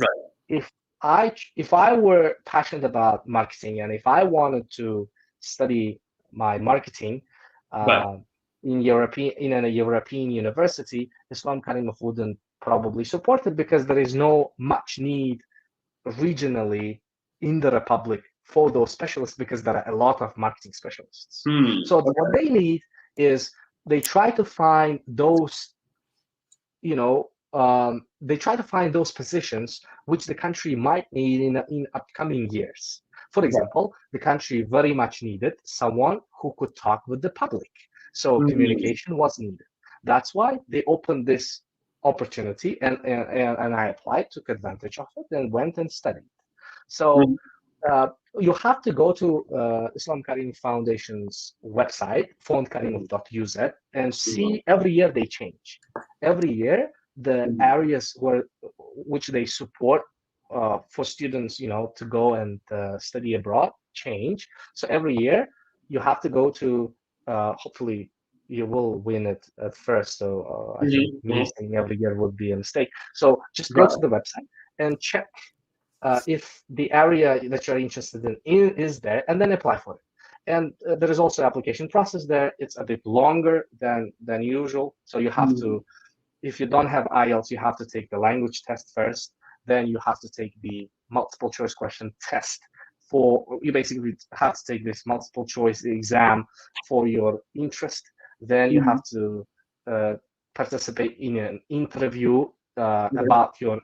I were passionate about marketing, and if I wanted to study my marketing in a European university, Islam Karimov wouldn't probably support it, because there is no much need regionally in the Republic for those specialists, because there are a lot of marketing specialists. So what they need is they try to find those, they try to find those positions which the country might need in upcoming years. For example, the country very much needed someone who could talk with the public. So communication was needed. That's why they opened this opportunity, and I applied, took advantage of it, and went and studied. So you have to go to Islam Karim Foundation's website, fondkarimov.uz, and see every year they change. Every year, the areas which they support for students, to go and study abroad change. So every year you have to go to, hopefully you will win it at first. So I think me saying every year would be a mistake. So just go to the website and check if the area that you're interested in is there, and then apply for it. And there is also application process there. It's a bit longer than usual. So you have to, if you don't have IELTS, you have to take the language test first. Then you have to take the multiple choice question test. You basically have to take this multiple choice exam for your interest. Then you have to participate in an interview about your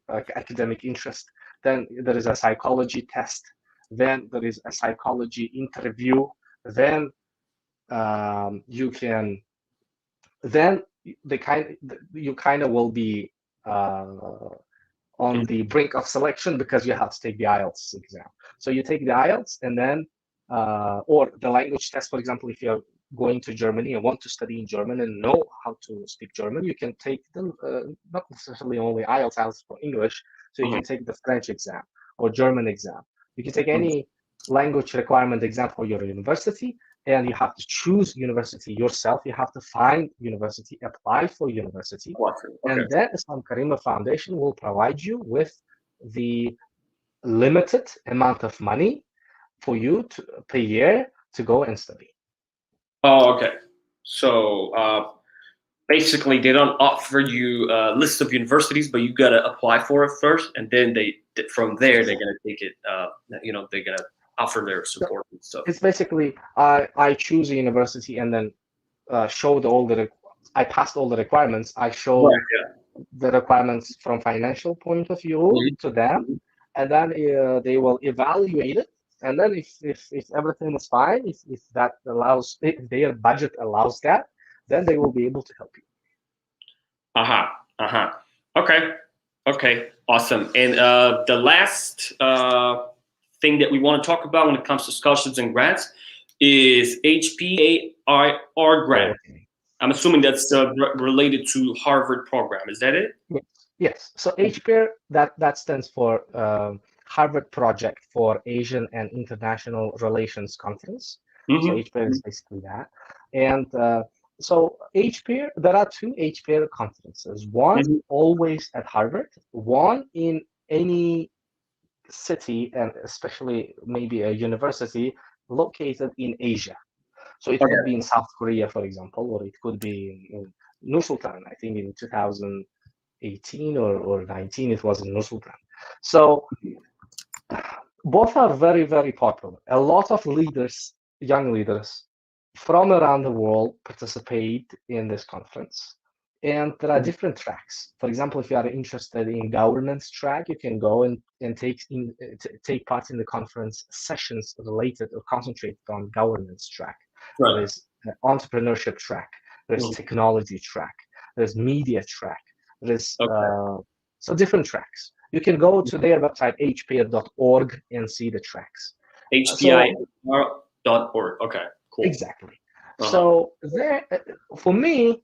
academic interest. Then there is a psychology test. Then there is a psychology interview. Then you kind of will be on the brink of selection, because you have to take the IELTS exam. So you take the IELTS, and then or the language test. For example, if you're going to Germany and want to study in German and know how to speak German, you can take not necessarily only IELTS for English. So you can take the French exam or German exam. You can take any language requirement exam for your university, and you have to choose university yourself. You have to find university, apply for university, and then Islam Karimov Foundation will provide you with the limited amount of money for you per year to go and study. Oh, okay. So basically, they don't offer you a list of universities, but you gotta apply for it first, and then from there they're gonna take it. They're gonna offer their support and stuff. It's basically I choose a university, and then show I passed all the requirements. I show the requirements from financial point of view to them, and then they will evaluate it. And then if everything is fine, if their budget allows that, then they will be able to help you. Okay. Awesome. And the last thing that we want to talk about when it comes to scholarships and grants is HPAR grant. I'm assuming that's related to Harvard program. Is that it? Yes. So HPAR, that stands for Harvard Project for Asian and International Relations Conference. So HPAR is basically that. And so HPAR, there are two HPAR conferences. One always at Harvard, one in any city, and especially maybe a university located in Asia. So it could be in South Korea, for example, or it could be in Nur Sultan. I think in 2018 or 19, it was in Nur Sultan. So both are very, very popular. A lot of leaders, young leaders from around the world participate in this conference. And there are different tracks. For example, if you are interested in governance track, you can go and take part in the conference sessions related or concentrated on governance track. Right. There is an entrepreneurship track. There's technology track. There's media track. There's so different tracks. You can go to their website, hpr.org, and see the tracks. HPIR.org. Okay, cool. Exactly. So there, for me,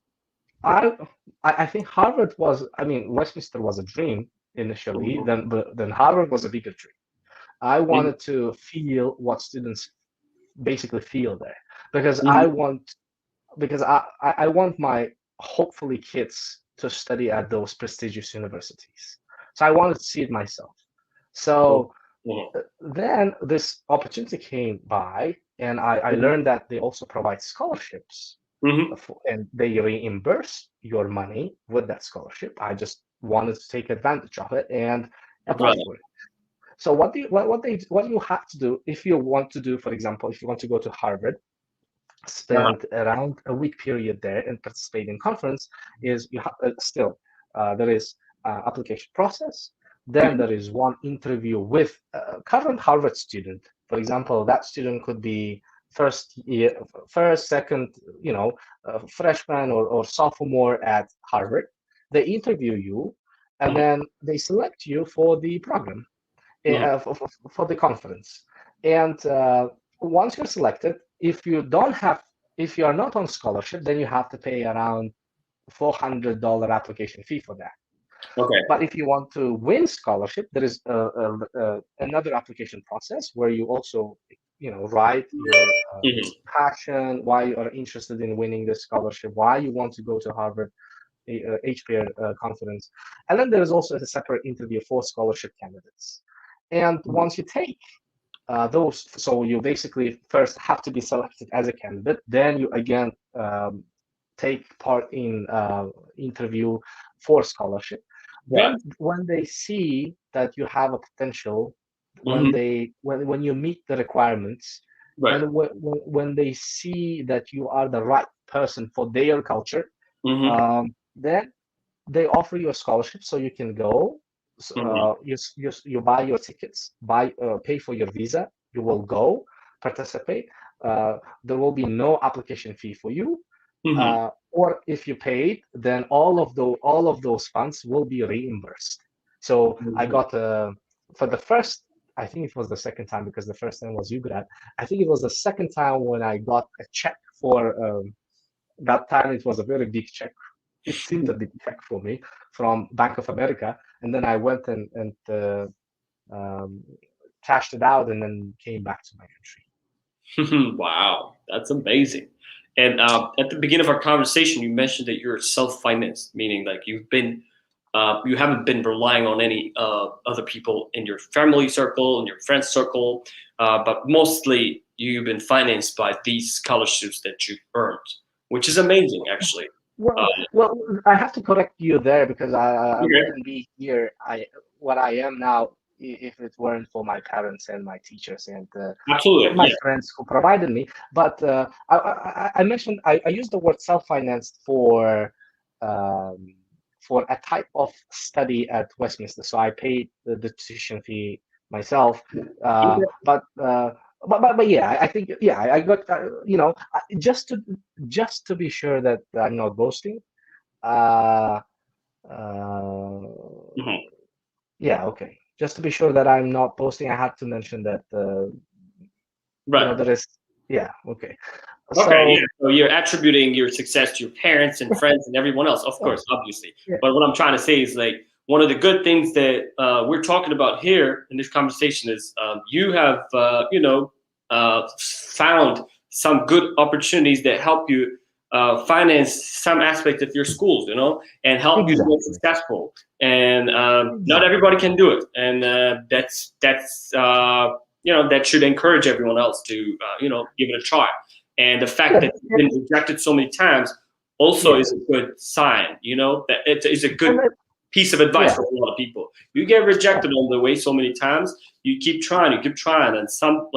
I think Harvard was, I mean, Westminster was a dream initially, then Harvard was a bigger dream. I wanted to feel what students basically feel there, because I want my, hopefully, kids to study at those prestigious universities. So I wanted to see it myself. So then this opportunity came by, and I learned that they also provide scholarships. And they reimburse your money with that scholarship. I just wanted to take advantage of it and apply for it. So what you have to do if you want to do, for example, if you want to go to Harvard, spend around a week period there and participate in conference, is you have there is application process. Then there is one interview with a current Harvard student. For example, that student could be first, second, freshman or sophomore at Harvard. They interview you, and then they select you for the program, for the conference. And once you're selected, if you are not on scholarship, then you have to pay around $400 application fee for that. Okay. But if you want to win scholarship, there is another application process where you also write your passion, why you are interested in winning the scholarship, why you want to go to Harvard HPR conference. And then there is also a separate interview for scholarship candidates. And once you take those, so you basically first have to be selected as a candidate, then you again take part in interview for scholarship. Then when they see that you have a potential, when you meet the requirements, and when they see that you are the right person for their culture, then they offer you a scholarship so you can go. So, you buy your tickets, pay for your visa. You will go participate. There will be no application fee for you. Or if you paid, then all of those funds will be reimbursed. So I got for the first, I think it was the second time, because the first time was UGRAD. I think it was the second time when I got a check for that time. It was a very big check. It seemed a big check for me from Bank of America, and then I went and cashed it out, and then came back to my country. Wow, that's amazing. And at the beginning of our conversation, you mentioned that you're self-financed, meaning like you haven't been relying on any other people in your family circle, in your friend circle, but mostly you've been financed by these scholarships that you've earned, which is amazing, actually. Well, I have to correct you there, because I wouldn't be here what I am now if it weren't for my parents and my teachers and my friends who provided me. But I mentioned I used the word self-financed for a type of study at Westminster. So I paid the tuition fee myself. But yeah, I think I got just to be sure that I'm not boasting. Yeah, okay. Just to be sure that I'm not boasting, I have to mention that there is. Yeah, okay. Okay, so you're attributing your success to your parents and friends and everyone else, of course, obviously. Yeah. But what I'm trying to say is, like, one of the good things that we're talking about here in this conversation is you have, found some good opportunities that help you finance some aspect of your schools, and help you be successful. And not everybody can do it, and that should encourage everyone else to, give it a try. And the fact that you've been rejected so many times also is a good sign, that it is a good piece of advice for a lot of people. You get rejected all the way so many times, you keep trying, and some,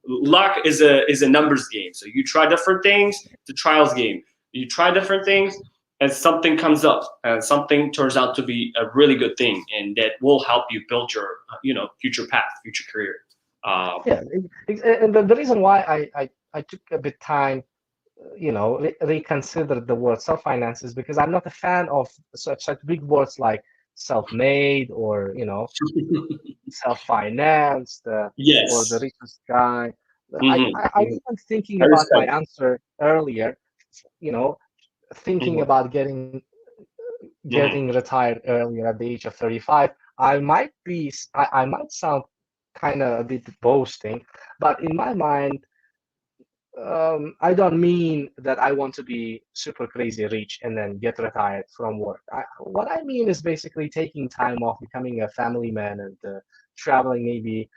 luck is a numbers game. So you try different things, it's a trials game. You try different things, and something comes up, and something turns out to be a really good thing, and that will help you build your, future path, future career. And the reason why I took a bit time, reconsider the word self-finance is because I'm not a fan of such big words like self-made or self-financed or the richest guy. I even thinking about my answer earlier, thinking about getting retired earlier at the age of 35. I might sound kind of a bit boasting, but in my mind, I don't mean that I want to be super crazy rich and then get retired from work. What I mean is basically taking time off, becoming a family man, and traveling maybe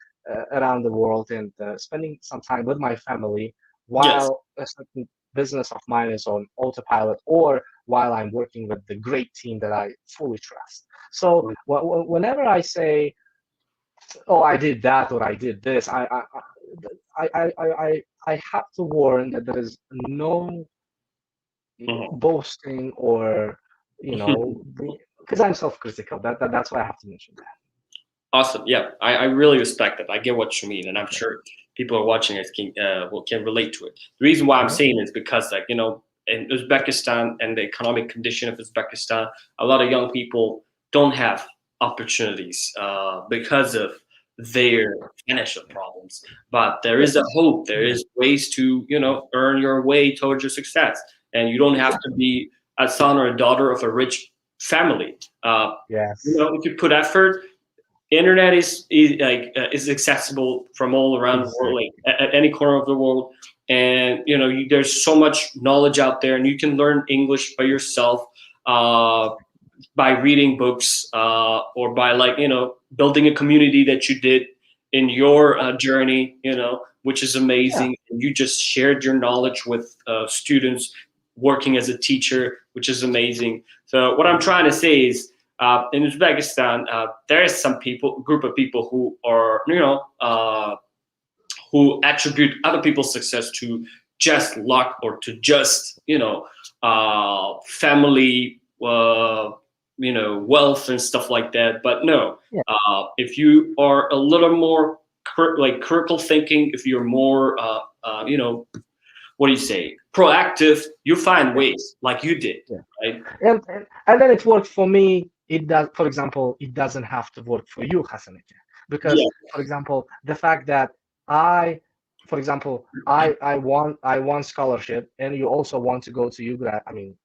around the world, and spending some time with my family while a certain business of mine is on autopilot, or while I'm working with the great team that I fully trust. So whenever I say, "Oh, I did that," or "I did this," I have to warn that there is no boasting or because I'm self-critical. That's why I have to mention that. Awesome. Yeah, I really respect it. I get what you mean, and I'm sure people are watching us can relate to it. The reason why I'm saying it is because, in Uzbekistan and the economic condition of Uzbekistan, a lot of young people don't have opportunities because of their financial problems. But there is a hope. There is ways to earn your way towards your success, and you don't have to be a son or a daughter of a rich family. If you put effort, internet is accessible from all around the world, at any corner of the world, and there's so much knowledge out there, and you can learn English by yourself by reading books or by building a community that you did in your journey, which is amazing. And you just shared your knowledge with students working as a teacher, which is amazing. So what I'm trying to say is, in Uzbekistan, there is some group of people who are, who attribute other people's success to just luck or to just, family, wealth and stuff like that. But no, if you are a little more critical thinking, if you're more, what do you say, proactive, you find ways like you did, right? And then it worked for me. It does, for example, it doesn't have to work for you, Khasan, because, for example, the fact that I won scholarship, and you also want to go to UGRAD. I mean,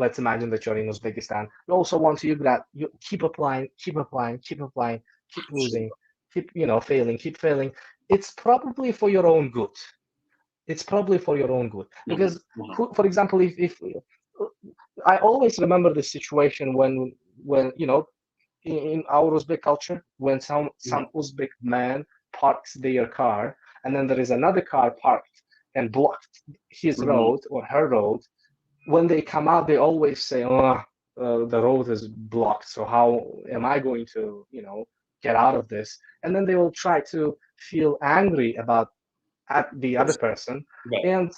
let's imagine that you're in Uzbekistan. You also want to UGRAD. You keep applying, keep losing, keep failing. It's probably for your own good. Because, for example, if I always remember the situation when in our Uzbek culture, when some Uzbek man parks their car, and then there is another car parked and blocked his road or her road. When they come out, they always say, "Oh, the road is blocked. So how am I going to get out of this?" And then they will try to feel angry at the other person, and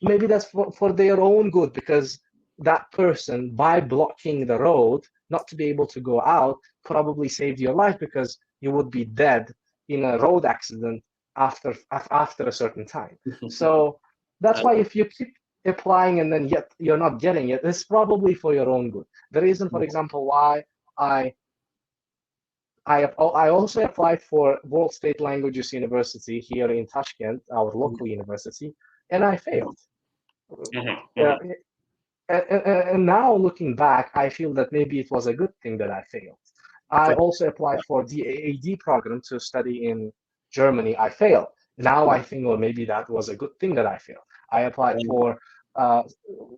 maybe that's for their own good, because that person, by blocking the road not to be able to go out, probably saved your life, because you would be dead in a road accident after a certain time. So that's why if you keep applying and then yet you're not getting it, it's probably for your own good. The reason, for example, why I also applied for World State Languages University here in Tashkent, our local university, and I failed. And now looking back, I feel that maybe it was a good thing that I failed. I also applied for the AAD program to study in Germany. I failed. Now I think, well, maybe that was a good thing that I failed. I applied for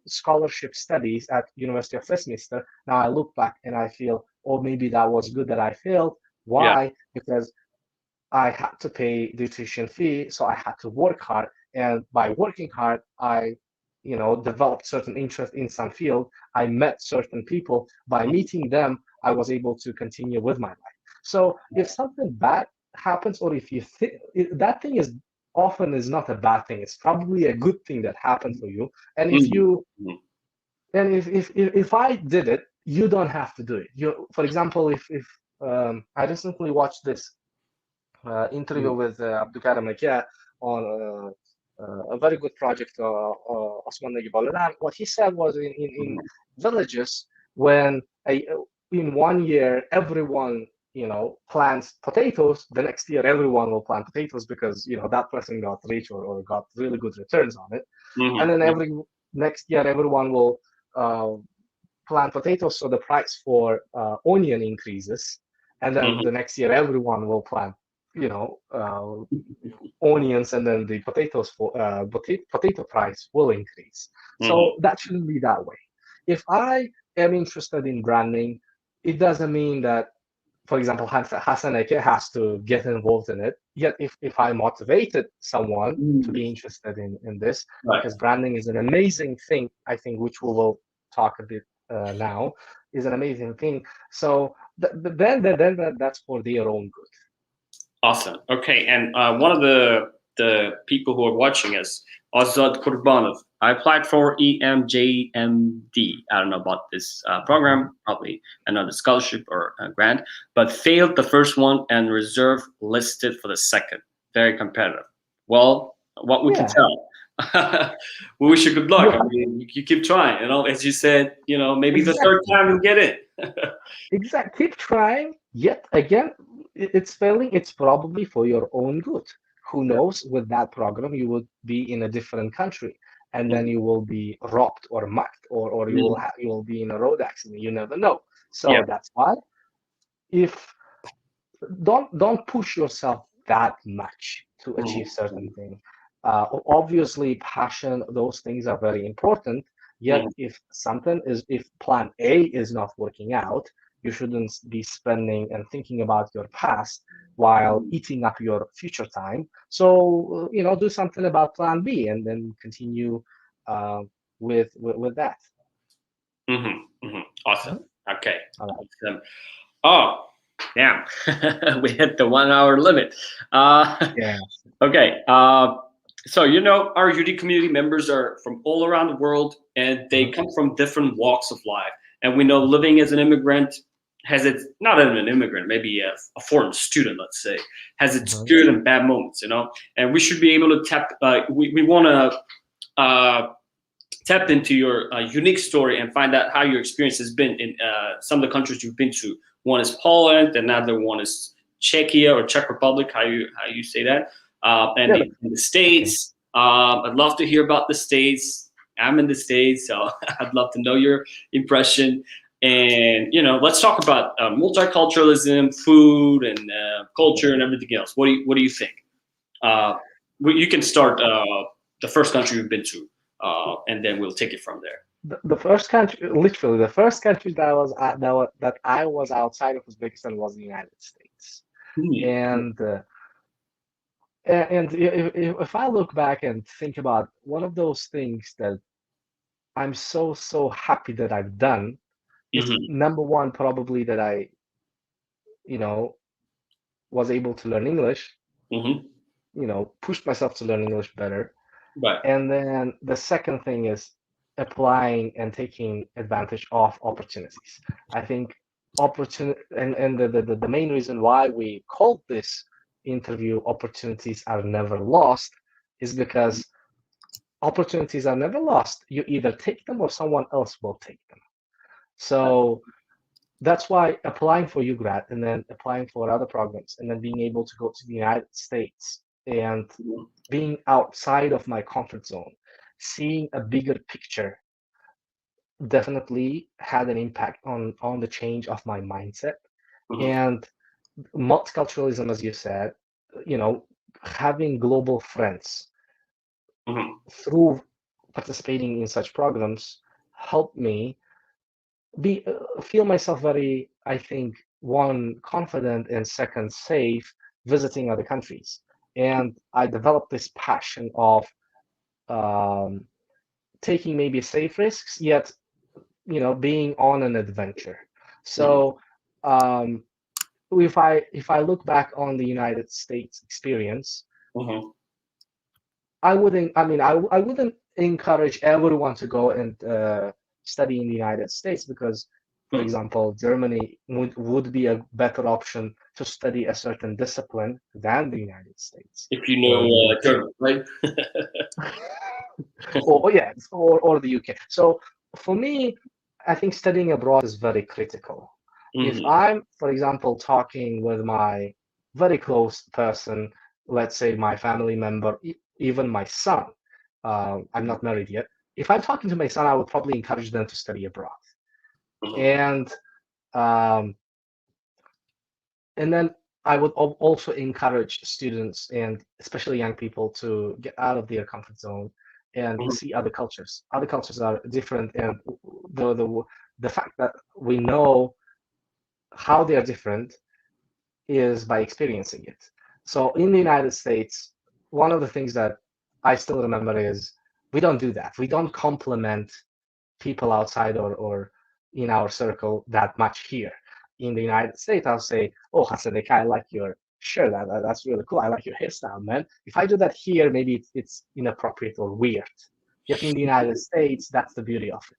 scholarship studies at University of Westminster. Now I look back and I feel, oh, maybe that was good that I failed. Why? Because I had to pay the tuition fee, so I had to work hard. And by working hard, I developed certain interest in some field. I met certain people. By meeting them, I was able to continue with my life. So if something bad happens, or if you think that thing is often is not a bad thing, it's probably a good thing that happened for you. And if Mhm. you Mhm. and if I did it, you don't have to do it. For example, if I recently watched this interview with Abdulkarim Nakia on a very good project, Osman Nagibalan. What he said was in villages, when in one year everyone plants potatoes, the next year everyone will plant potatoes because that person got rich or got really good returns on it, and Mhm. then every next year everyone will uh, plant potatoes, so the price for onion increases, and then Mhm. the next year everyone will plant onions, and then the potatoes for potato price will increase. So Mhm. that shouldn't be that way. If I am interested in branding, it doesn't mean that, for example, Hassan Eke has to get involved in it. Yet if I motivated someone to Mhm. be interested in this, Right. because branding is an amazing thing, I think, which we will talk a bit now, is an amazing thing. So then that's for their own good. Awesome. Okay, and one of the people who are watching us, Azad Kurbanov. I applied for EMJMD. I don't know about this program, probably another scholarship or a grant, but failed the first one and reserve listed for the second. Very competitive. Well, what we can Yeah, tell. We wish you good you luck. I have mean, you keep trying. As you said, maybe the third exactly. time you'll get it. Exactly. Keep trying. Yet again, it's failing. It's probably for your own good. Who Yeah. knows? With that program, you would be in a different country, and then Mhm. you will be robbed or mugged, or Mhm. you will be in a road accident. You never know. Yeah. So that's why, if don't push yourself that much to achieve certain Mhm. things. Obviously, passion, those things are very important. Yet, Mhm. if plan A is not working out, you shouldn't be spending and thinking about your past while Mhm. eating up your future time. So, do something about plan B and then continue uh, with that. Awesome. Mhm. Okay. All right. Awesome. Oh, damn. We hit the 1 hour limit. Yeah. Okay. So, our UD community members are from all around the world and they Mhm. come from different walks of life. And we know living as an immigrant has its, not even an immigrant, maybe a foreign student, let's say, has its Mhm. good and bad moments. And we should be able to we want to tap into your unique story and find out how your experience has been in some of the countries you've been to. One is Poland, another one is Czechia or Czech Republic, how you say that, and Yeah. in the Okay. States. I'd love to hear about the States. I'm in the States, so I'd love to know your impression. And let's talk about multiculturalism, food, and culture, and everything else. What do you think? Uh, you can start the first country you've been to, and then we'll take it from there. The first country, literally, the first country that I was outside of Uzbekistan was the United States. Hmm. And if I look back and think about one of those things that I'm so happy that I've done is, Hmm. number one, probably that I, you know, was able to learn English, Hmm. pushed myself to learn English better. Right. And then the second thing is applying and taking advantage of opportunities. I think opportunity and the main reason why we called this interview "Opportunities Are Never Lost" is because opportunities are never lost. You either take them or someone else will take them. So that's why applying for UGRAD and then applying for other programs and then being able to go to the United States and being outside of my comfort zone, seeing a bigger picture, definitely had an impact on the change of my mindset. Hmm. And multiculturalism, as you said, you know, having global friends Hmm. through participating in such programs helped me be feel myself very, I think, one, confident, and second, safe visiting other countries. And I developed this passion of taking maybe safe risks, yet being on an adventure. So if I look back on the United States experience, I wouldn't. I mean, I wouldn't encourage everyone to go and study in the United States because, for example, Germany would be a better option to study a certain discipline than the United States. If you know German, right? or the UK. So for me, I think studying abroad is very critical. If I'm, for example, talking with my very close person, let's say my family member, even my son, I'm not married yet. If I'm talking to my son, I would probably encourage them to study abroad. And then I would also encourage students and especially young people to get out of their comfort zone and see other cultures. Other cultures are different, and the fact that we know how they are different is by experiencing it. So in the United States, one of the things that I still remember is we don't do that. We don't compliment people outside or in our circle that much here. In the United States, I'll say, "Oh, Hassan, I like your shirt. That's really cool. I like your hairstyle, man." If I do that here, maybe it's inappropriate or weird. Yet in the United States, that's the beauty of it.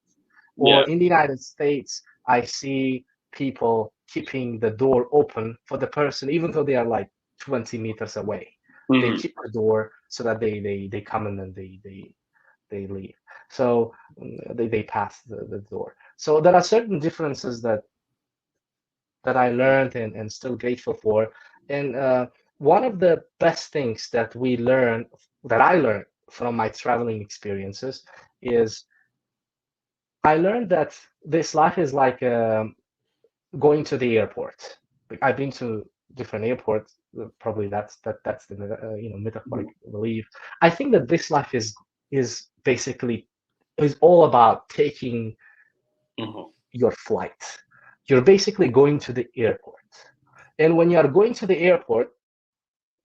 Or in the United States, I see people keeping the door open for the person, even though they are like 20 meters away. They keep the door so that they come in and they leave. So they pass the door. So there are certain differences that I learned and still grateful for. And one of the best things that I learned from my traveling experiences is I learned that this life is like going to the airport. I've been to different airports. Probably that's the metaphoric belief. I think that this life is basically all about taking your flight. You're basically going to the airport, and when you are going to the airport,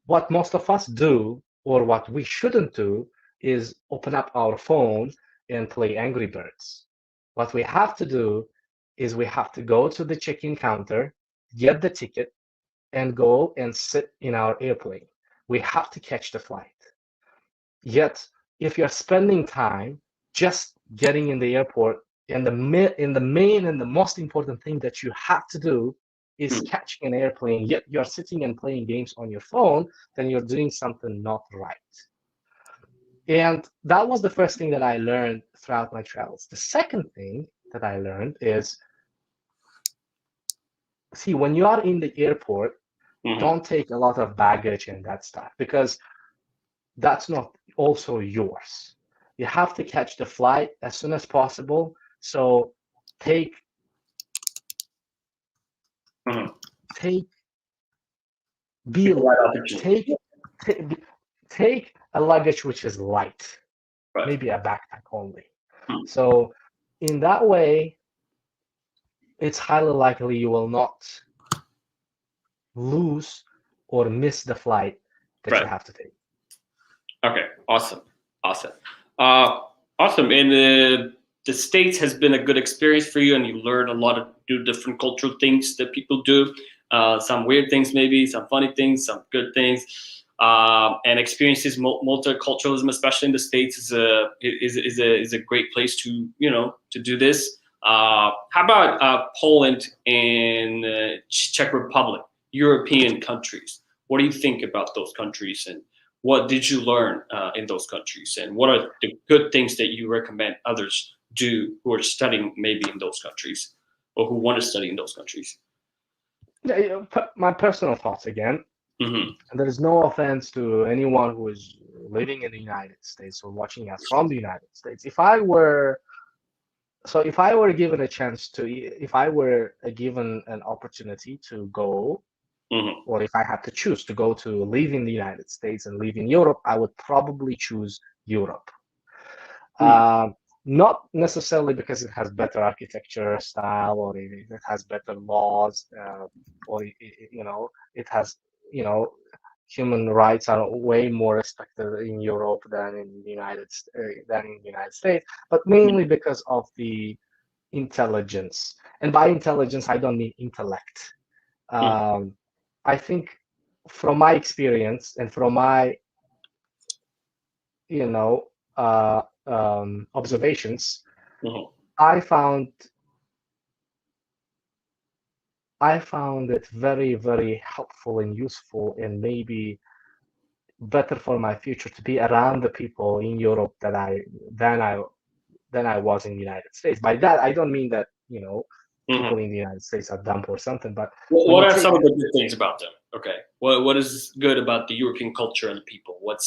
what most of us do, or what we shouldn't do, is open up our phone and play Angry Birds. What we have to do is we have to go to the check-in counter, get the ticket, and go and sit in our airplane. We have to catch the flight. Yet, if you're spending time just getting in the airport, and the main and the most important thing that you have to do is catching an airplane, yet you're sitting and playing games on your phone, then you're doing something not right. And that was the first thing that I learned throughout my travels. The second thing that I learned is, see, when you are in the airport, don't take a lot of baggage and that stuff, because that's not also yours. You have to catch the flight as soon as possible. So take a luggage which is light, maybe a backpack only. So in that way, it's highly likely you will not lose or miss the flight that you have to take. Okay, awesome. And the States has been a good experience for you, and you learned a lot of different cultural things that people do. Some weird things, maybe some funny things, some good things, and experiences multiculturalism, especially in the States, is a great place to to do this. How about Poland and Czech Republic, European countries? What do you think about those countries, and what did you learn in those countries, and what are the good things that you recommend others do who are studying maybe in those countries, or who want to study in those countries? My personal thoughts again. There is no offense to anyone who is living in the United States or watching us from the United States. If I were given a chance to, if I were given an opportunity to go, or if I had to choose to go to live in the United States and live in Europe, I would probably choose Europe. Not necessarily because it has better architecture style, or it has better laws, or it has human rights are way more respected in Europe than in the United States, but mainly because of the intelligence. And by intelligence, I don't mean intellect. I think from my experience and from my, observations, I found it very, very helpful and useful, and maybe better for my future to be around the people in Europe than I was in the United States. By that, I don't mean that people in the United States are dumb or something, but what are some of the good things about them? Okay, what is good about the European culture and the people? What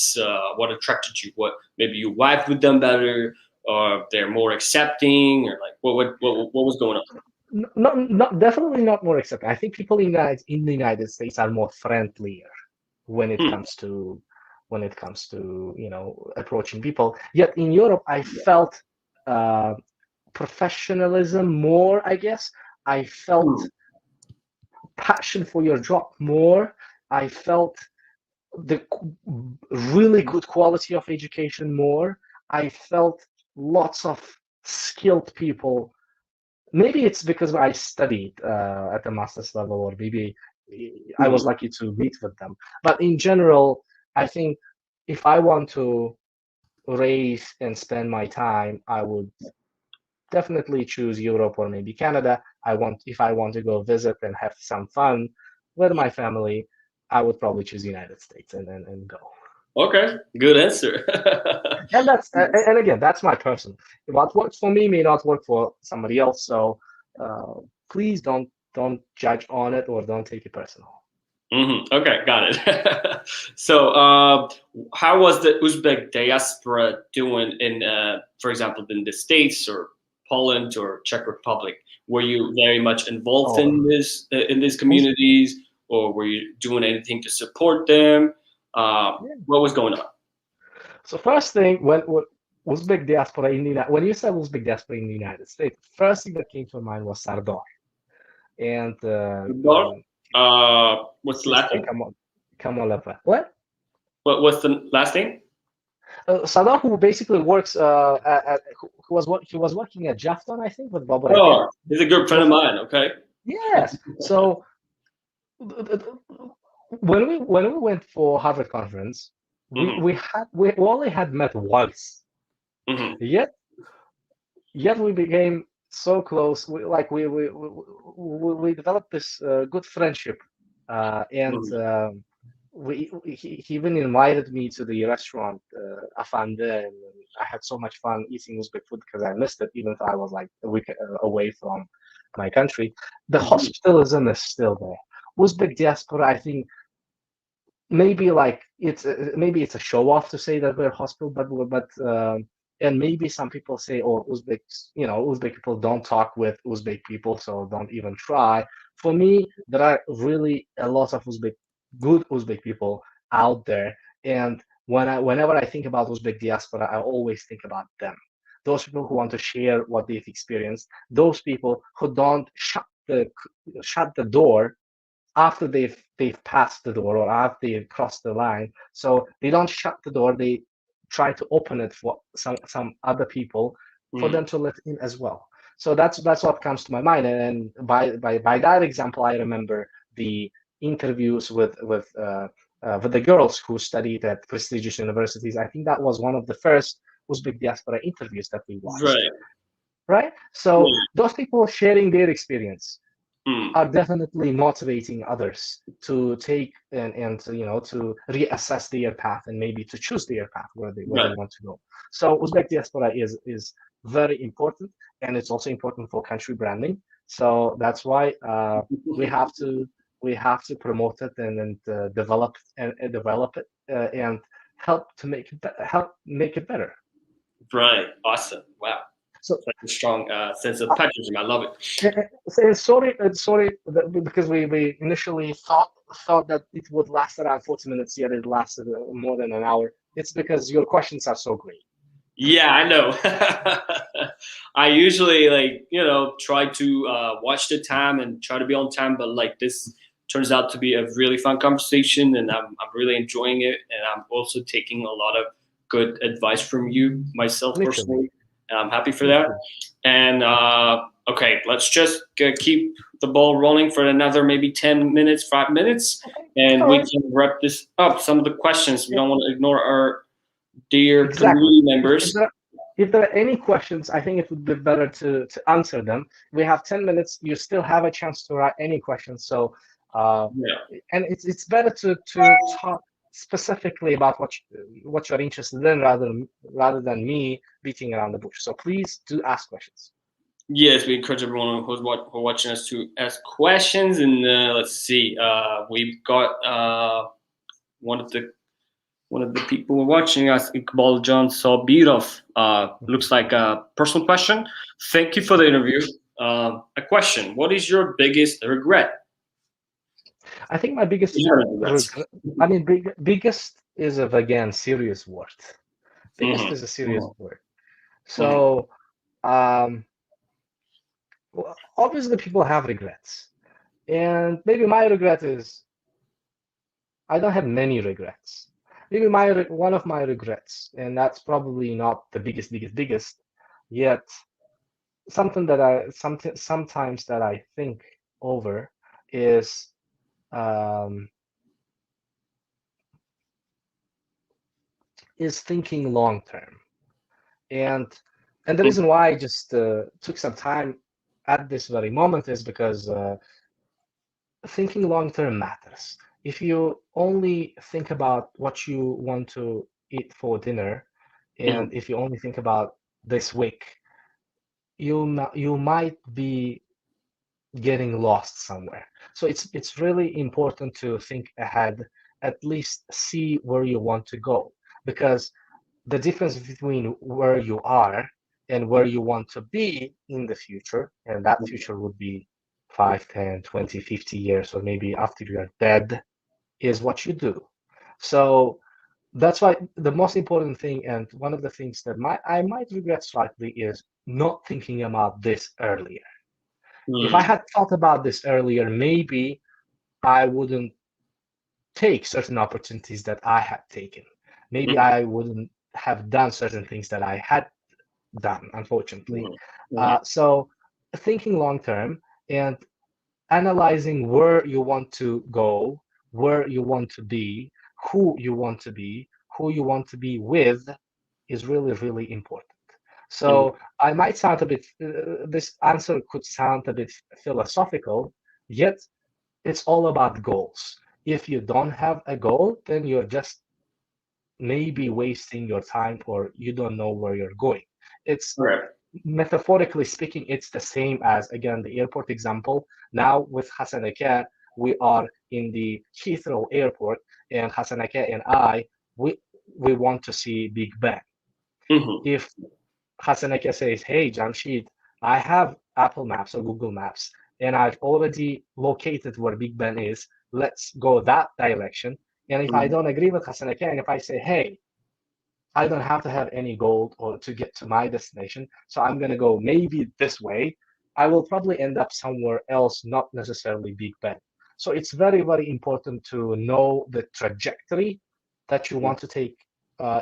attracted you? What maybe you vibed with them better, or they're more accepting, or like what was going on? Not definitely not more accepting. I think people in the United States are more friendlier when it comes to approaching people. Yet in Europe, I felt professionalism more. I guess I felt passion for your job more. I felt the really good quality of education more. I felt lots of skilled people. Maybe it's because I studied at the master's level, or maybe I was lucky to meet with them. But in general, I think if I want to raise and spend my time, I would definitely choose Europe or maybe Canada. If I want to go visit and have some fun with my family, I would probably choose the United States and go. Okay, good answer. And again, that's my personal. What works for me may not work for somebody else. So please don't judge on it, or don't take it personal. Okay, got it. So, how was the Uzbek diaspora doing in, for example, in the States or Poland or Czech Republic? Were you very much involved in these communities, or were you doing anything to support them? What was going on? So first thing, when Uzbek diaspora in the when you said Uzbek diaspora in the United States, first thing that came to mind was Sardar. And what's the last name? What? What's the last name? Sardar, who basically works who was working at Jafton, I think, with Bob. Oh, he's a good friend of mine. Okay. Yes. So when we went for Harvard conference, we only had met once. Yet we became so close. We developed this good friendship, and he even invited me to the restaurant Afande, and I had so much fun eating Uzbek food because I missed it, even though I was like a week away from my country. The hospitalism is still there. Uzbek diaspora, I think, maybe it's a show off to say that we're hospitable, but and maybe some people say, oh, Uzbek people don't talk with Uzbek people, so don't even try. For me, there are really a lot of good Uzbek people out there, and whenever I think about Uzbek diaspora, I always think about them. Those people who want to share what they've experienced. Those people who don't shut the door after they've passed the door, or after they've crossed the line. So they don't shut the door. They try to open it for some other people, for them to let in as well. So that's what comes to my mind. And by that example, I remember the interviews with the girls who studied at prestigious universities. I think that was one of the first Uzbek diaspora interviews that we watched. Right? So those people sharing their experience are definitely motivating others to take and to reassess their path, and maybe to choose their path where they want to go. So Uzbek diaspora is very important, and it's also important for country branding. So that's why we have to promote it and develop it and help make it better. Right. Awesome. Wow. So such a strong sense of patriotism. I love it. And sorry, because we initially thought that it would last around 40 minutes, yet it lasted more than an hour. It's because your questions are so great. Yeah, I know. I usually try to watch the time and try to be on time, but like this turns out to be a really fun conversation, and I'm really enjoying it, and I'm also taking a lot of good advice from you myself personally, and I'm happy for that. And okay, let's just keep the ball rolling for another maybe 10 minutes, 5 minutes, and we can wrap this up. Some of the questions, we don't want to ignore our dear community members. If there are any questions, I think it would be better to answer them. We have 10 minutes. You still have a chance to write any questions. So, and it's better to talk specifically about what you're interested in rather than me beating around the bush. So please do ask questions. Yes, we encourage everyone who's watching us to ask questions. And let's see, we've got one of the people watching us, Iqbal John Sabirov. Looks like a personal question. Thank you for the interview. A question: what is your biggest regret? I think my biggest biggest is again serious word. Biggest is a serious word. So well, obviously people have regrets, and maybe my regret is I don't have many regrets. Maybe one of my regrets, and that's probably not the biggest, yet something that sometimes that I think over is thinking long term, and the reason why I just took some time at this very moment is because thinking long term matters. If you only think about what you want to eat for dinner, and if you only think about this week, you might be getting lost somewhere. So it's really important to think ahead, at least see where you want to go, because the difference between where you are and where you want to be in the future, and that future would be 5, 10, 20, 50 years, or maybe after you are dead, is what you do. So that's why the most important thing, and one of the things that I might regret slightly, is not thinking about this earlier. If I had thought about this earlier, maybe I wouldn't take certain opportunities that I had taken. Maybe I wouldn't have done certain things that I had done, unfortunately. So thinking long term and analyzing where you want to go, where you want to be, who you want to be, who you want to be with, is really, really important. So I might sound a bit, this answer could sound a bit philosophical, yet it's all about goals. If you don't have a goal, then you're just maybe wasting your time, or you don't know where you're going. It's metaphorically speaking, it's the same as, again, the airport example. Now with Khasan, we are in the Heathrow airport, and Khasan and I, we want to see Big Ben. If Khasan says, hey, Jamshid, I have Apple Maps or Google Maps, and I've already located where Big Ben is, let's go that direction. And if I don't agree with Khasan, and if I say, hey, I don't have to have any goal or to get to my destination, so I'm going to go maybe this way, I will probably end up somewhere else, not necessarily Big Ben. So it's very, very important to know the trajectory that you want to take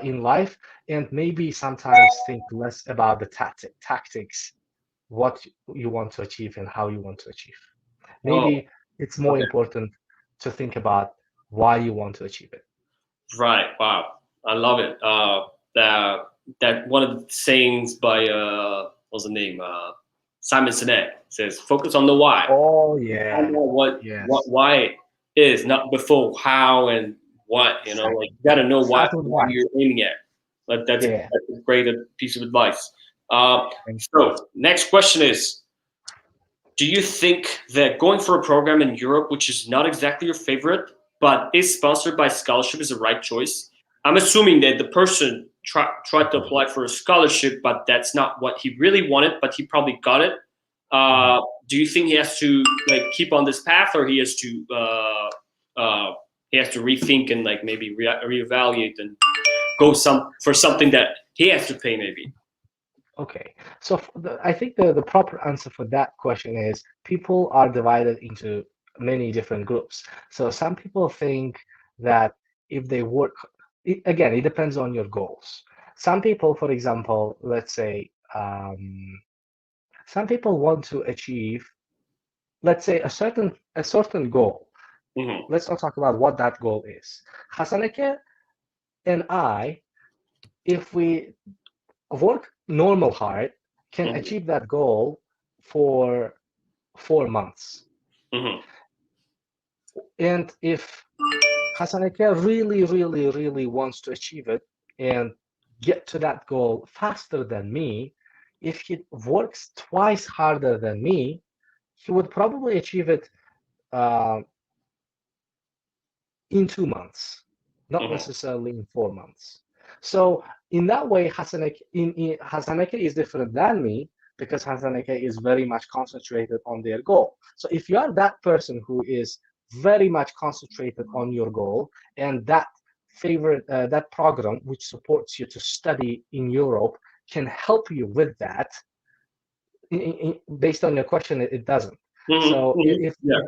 in life, and maybe sometimes think less about the tactics, what you want to achieve and how you want to achieve. Maybe it's more important to think about why you want to achieve it. Right. Wow. I love it. That one of the sayings by what's the name? Simon Sinek says, "Focus on the why." Oh yeah. What why is, not before how and what. You know, like you got to know what you're aiming at. Like that's a great piece of advice. So next question is: do you think that going for a program in Europe, which is not exactly your favorite, but is sponsored by scholarship, is the right choice? I'm assuming that the person tried to apply for a scholarship, but that's not what he really wanted, but he probably got it. Do you think he has to keep on this path, or he has to rethink and maybe reevaluate and go for something that he has to pay maybe? Okay, so I think the proper answer for that question is people are divided into many different groups. So some people think that if they work, again, it depends on your goals. Some people, for example, let's say, some people want to achieve, let's say, a certain goal. Hmm. Let's not talk about what that goal is. Hasaneke and I, if we work normal hard, can Hmm. achieve that goal for 4 months. Hmm. And if Hasaneke really, really, really wants to achieve it and get to that goal faster than me, if he works twice harder than me, he would probably achieve it uh, in 2 months, not Hmm. necessarily in 4 months. So in that way, Hasaneke is different than me because Hasaneke is very much concentrated on their goal. So if you are that person who is very much concentrated on your goal and that program which supports you to study in Europe can help you with that, based on your question, it doesn't. Hmm. So Hmm. Yeah.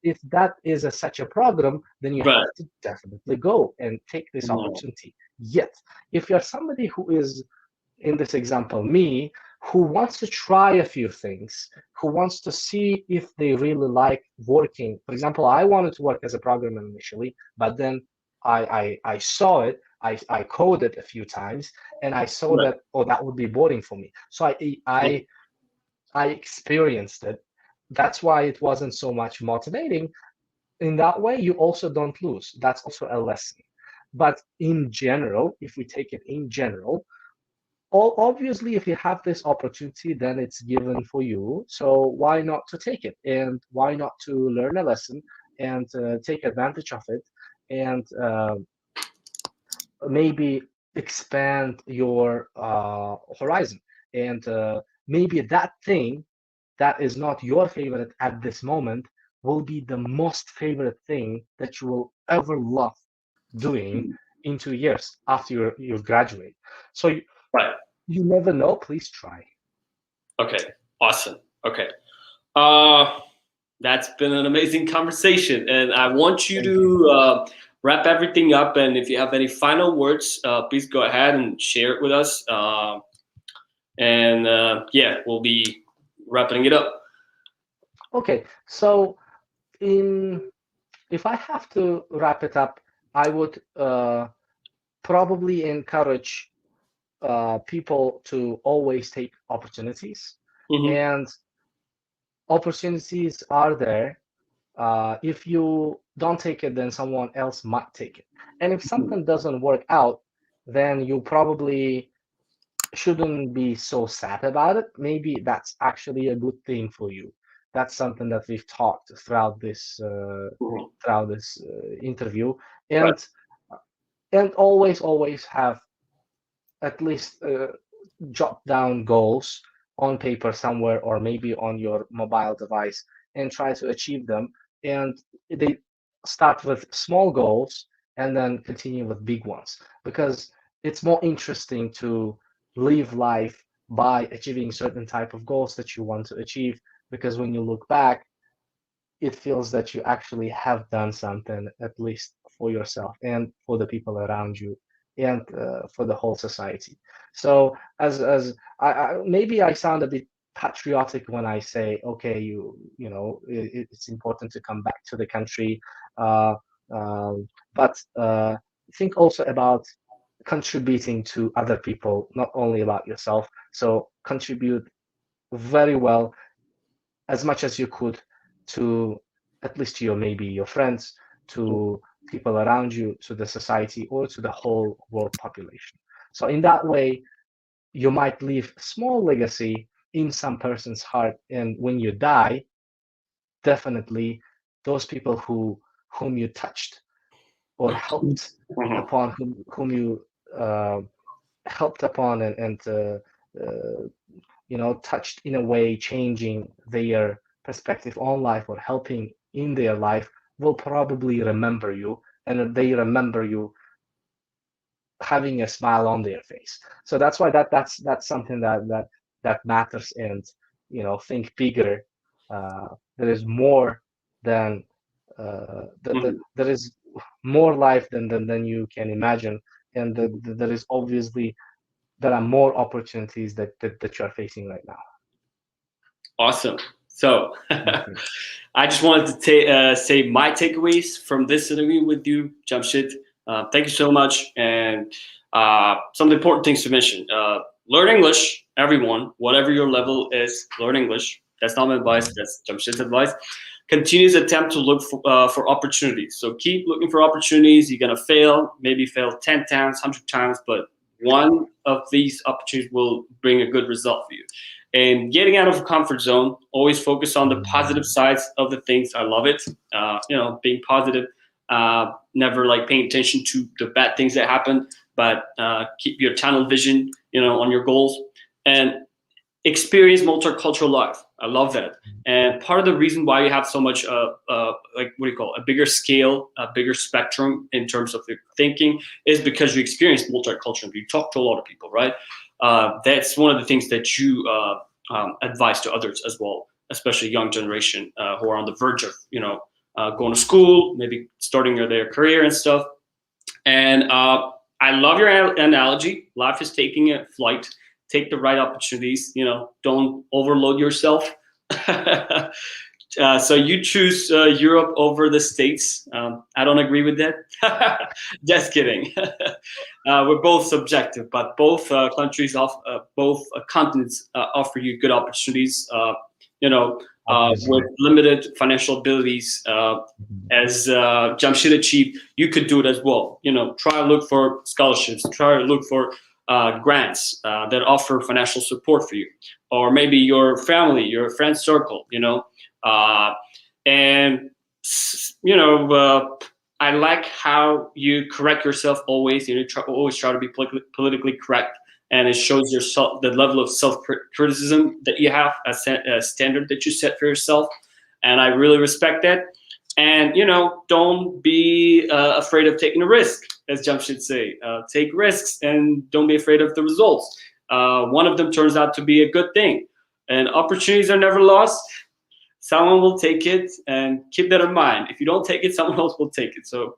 if that is such a problem, then you Right. have to definitely go and take this Hmm. opportunity. Yet, if you're somebody who is, in this example, me, who wants to try a few things, who wants to see if they really like working. For example, I wanted to work as a programmer initially, but then I saw it. I coded a few times, and I saw Right. that, oh, that would be boring for me. So I experienced it. That's why it wasn't so much motivating. In that way, you also don't lose. That's also a lesson. But in general, if we take it in general, obviously, if you have this opportunity, then it's given for you. So why not to take it? And why not to learn a lesson and take advantage of it and maybe expand your horizon? And maybe that thing that is not your favorite at this moment will be the most favorite thing that you will ever love doing in 2 years after you graduate. So Right. you never know. Please try. Okay. Awesome. Okay. Uh, that's been an amazing conversation, and I want you Thank you. to wrap everything up. And if you have any final words, please go ahead and share it with us. And yeah, we'll be wrapping it up. Okay, so in if I have to wrap it up, I would probably encourage people to always take opportunities, Hmm. and opportunities are there. If you don't take it, then someone else might take it. And if something doesn't work out, then you probably shouldn't be so sad about it. Maybe that's actually a good thing for you. That's something that we've talked Hmm. throughout this interview, Right. and always have at least jot down goals on paper somewhere or maybe on your mobile device and try to achieve them. And they start with small goals and then continue with big ones because it's more interesting to live life by achieving certain type of goals that you want to achieve, because when you look back, it feels that you actually have done something, at least for yourself and for the people around you and for the whole society. So as maybe I sound a bit patriotic when I say, okay, it's important to come back to the country, uh, but think also about contributing to other people, not only about yourself. So contribute very well, as much as you could, to at least to your maybe your friends, to people around you, to the society, or to the whole world population. So in that way, you might leave a small legacy in some person's heart, and when you die, definitely those people whom you touched or helped Hmm. upon, whom you helped upon, and uh, touched in a way, changing their perspective on life or helping in their life, will probably remember you, and they remember you having a smile on their face. So that's why that's something that matters. And think bigger. There is more than There is more life than you can imagine, and there is obviously there are more opportunities that you are facing right now. Awesome. So Thank you. I just wanted to say my takeaways from this interview with you, Jamshid. Thank you so much. And some of the important things to mention. Learn English, everyone, whatever your level is, learn English. That's not my advice, that's Jamshid's advice. Continuous attempt to look for opportunities. So keep looking for opportunities. You're going to fail, maybe fail 10 times, 100 times, but one of these opportunities will bring a good result for you. And getting out of the comfort zone, always focus on the positive sides of the things. I love it. Being positive, never like paying attention to the bad things that happen, but keep your tunnel vision, on your goals and experience multicultural life. I love that. And part of the reason why you have so much, a bigger scale, a bigger spectrum in terms of your thinking is because you experience multicultural. You talk to a lot of people, right? That's one of the things that you advise to others as well, especially young generation who are on the verge of, going to school, maybe starting their career and stuff. And I love your analogy. Life is taking a flight. Take the right opportunities. Don't overload yourself. So you choose Europe over the States. I don't agree with that. Just kidding. We're both subjective, but both countries, both continents offer you good opportunities. With limited financial abilities, as Jamshid achieved, you could do it as well. Try to look for scholarships. Try to look for grants that offer financial support for you, or maybe your family, your friend circle. I like how you correct yourself always. Always try to be politically correct, and it shows the level of self-criticism that you have, a standard that you set for yourself, and I really respect that. And don't be afraid of taking a risk, as Jamshid say. Take risks and don't be afraid of the results. One of them turns out to be a good thing, and opportunities are never lost. Someone will take it, and keep that in mind. If you don't take it, someone else will take it. So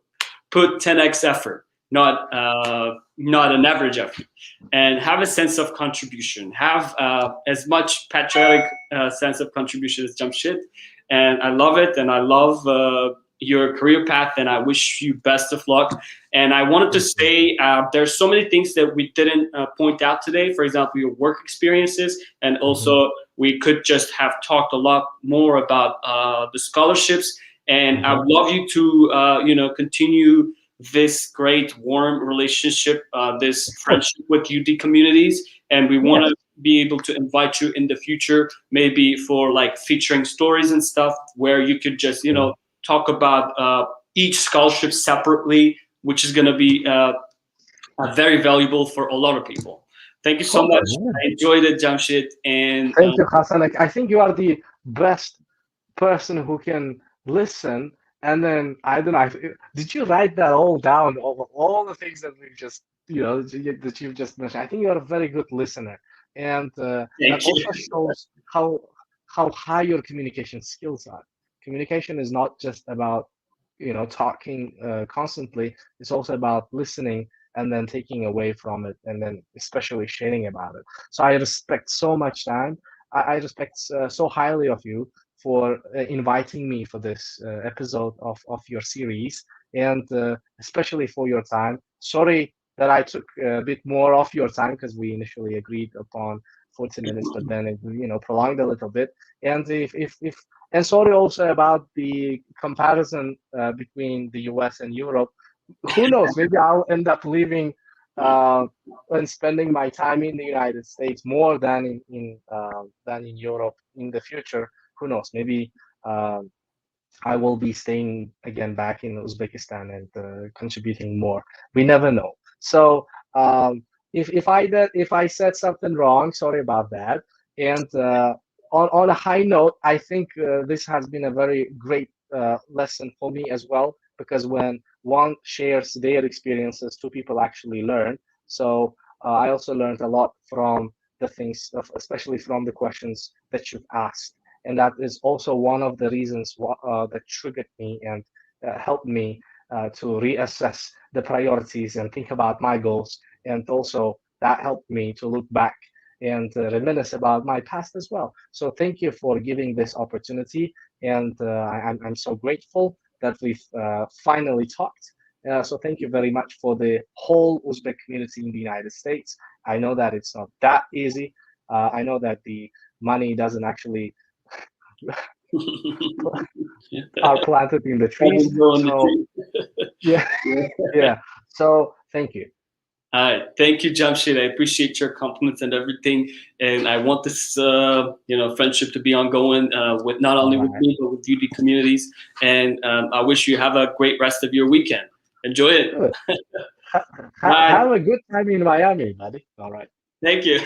put 10x effort, not an average effort, and have a sense of contribution. Have as much patriotic sense of contribution as Jamshid. And I love it, and I love your career path, and I wish you best of luck. And I wanted to say there's so many things that we didn't point out today. For example, your work experiences, and also we could just have talked a lot more about the scholarships. And I would love you to continue this great warm relationship, this friendship with UD communities, and we want to be able to invite you in the future, maybe for like featuring stories and stuff, where you could just talk about each scholarship separately, which is going to be very valuable for a lot of people. Thank you so much. I enjoyed it, Jamshid. And thank you, Khasan. I think you are the best person who can listen. And then I don't know. Did you write that all down? All the things that we just that you've just mentioned. I think you are a very good listener, and that also shows how high your communication skills are. Communication is not just about talking constantly. It's also about listening and then taking away from it, and then especially sharing about it. So I respect so much time. I respect so highly of you for inviting me for this episode of your series, and especially for your time. Sorry that I took a bit more of your time, because we initially agreed upon 40 minutes, but then it prolonged a little bit. And and sorry also about the comparison between the US and Europe. Who knows? Maybe I'll end up living and spending my time in the United States more than in Europe in the future. Who knows? Maybe I will be staying again back in Uzbekistan and contributing more. We never know. So if I said something wrong, sorry about that. And on a high note, I think this has been a very great lesson for me as well, because when one shares their experiences, two people actually learn. So I also learned a lot from the things, especially from the questions that you've asked. and that is also one of the reasons that triggered me and helped me to reassess the priorities and think about my goals. And also that helped me to look back and reminisce about my past as well. So thank you for giving this opportunity, and I'm so grateful that we've finally talked. So thank you very much for the whole Uzbek community in the United States. I know that it's not that easy. I know that the money doesn't actually are planted in the trees. So yeah, yeah. So thank you. Thank you, Jamshid. I appreciate your compliments and everything, and I want this, friendship to be ongoing with not only with me but with UD communities. And I wish you have a great rest of your weekend. Enjoy it. Have a good time in Miami, buddy. All right. Thank you.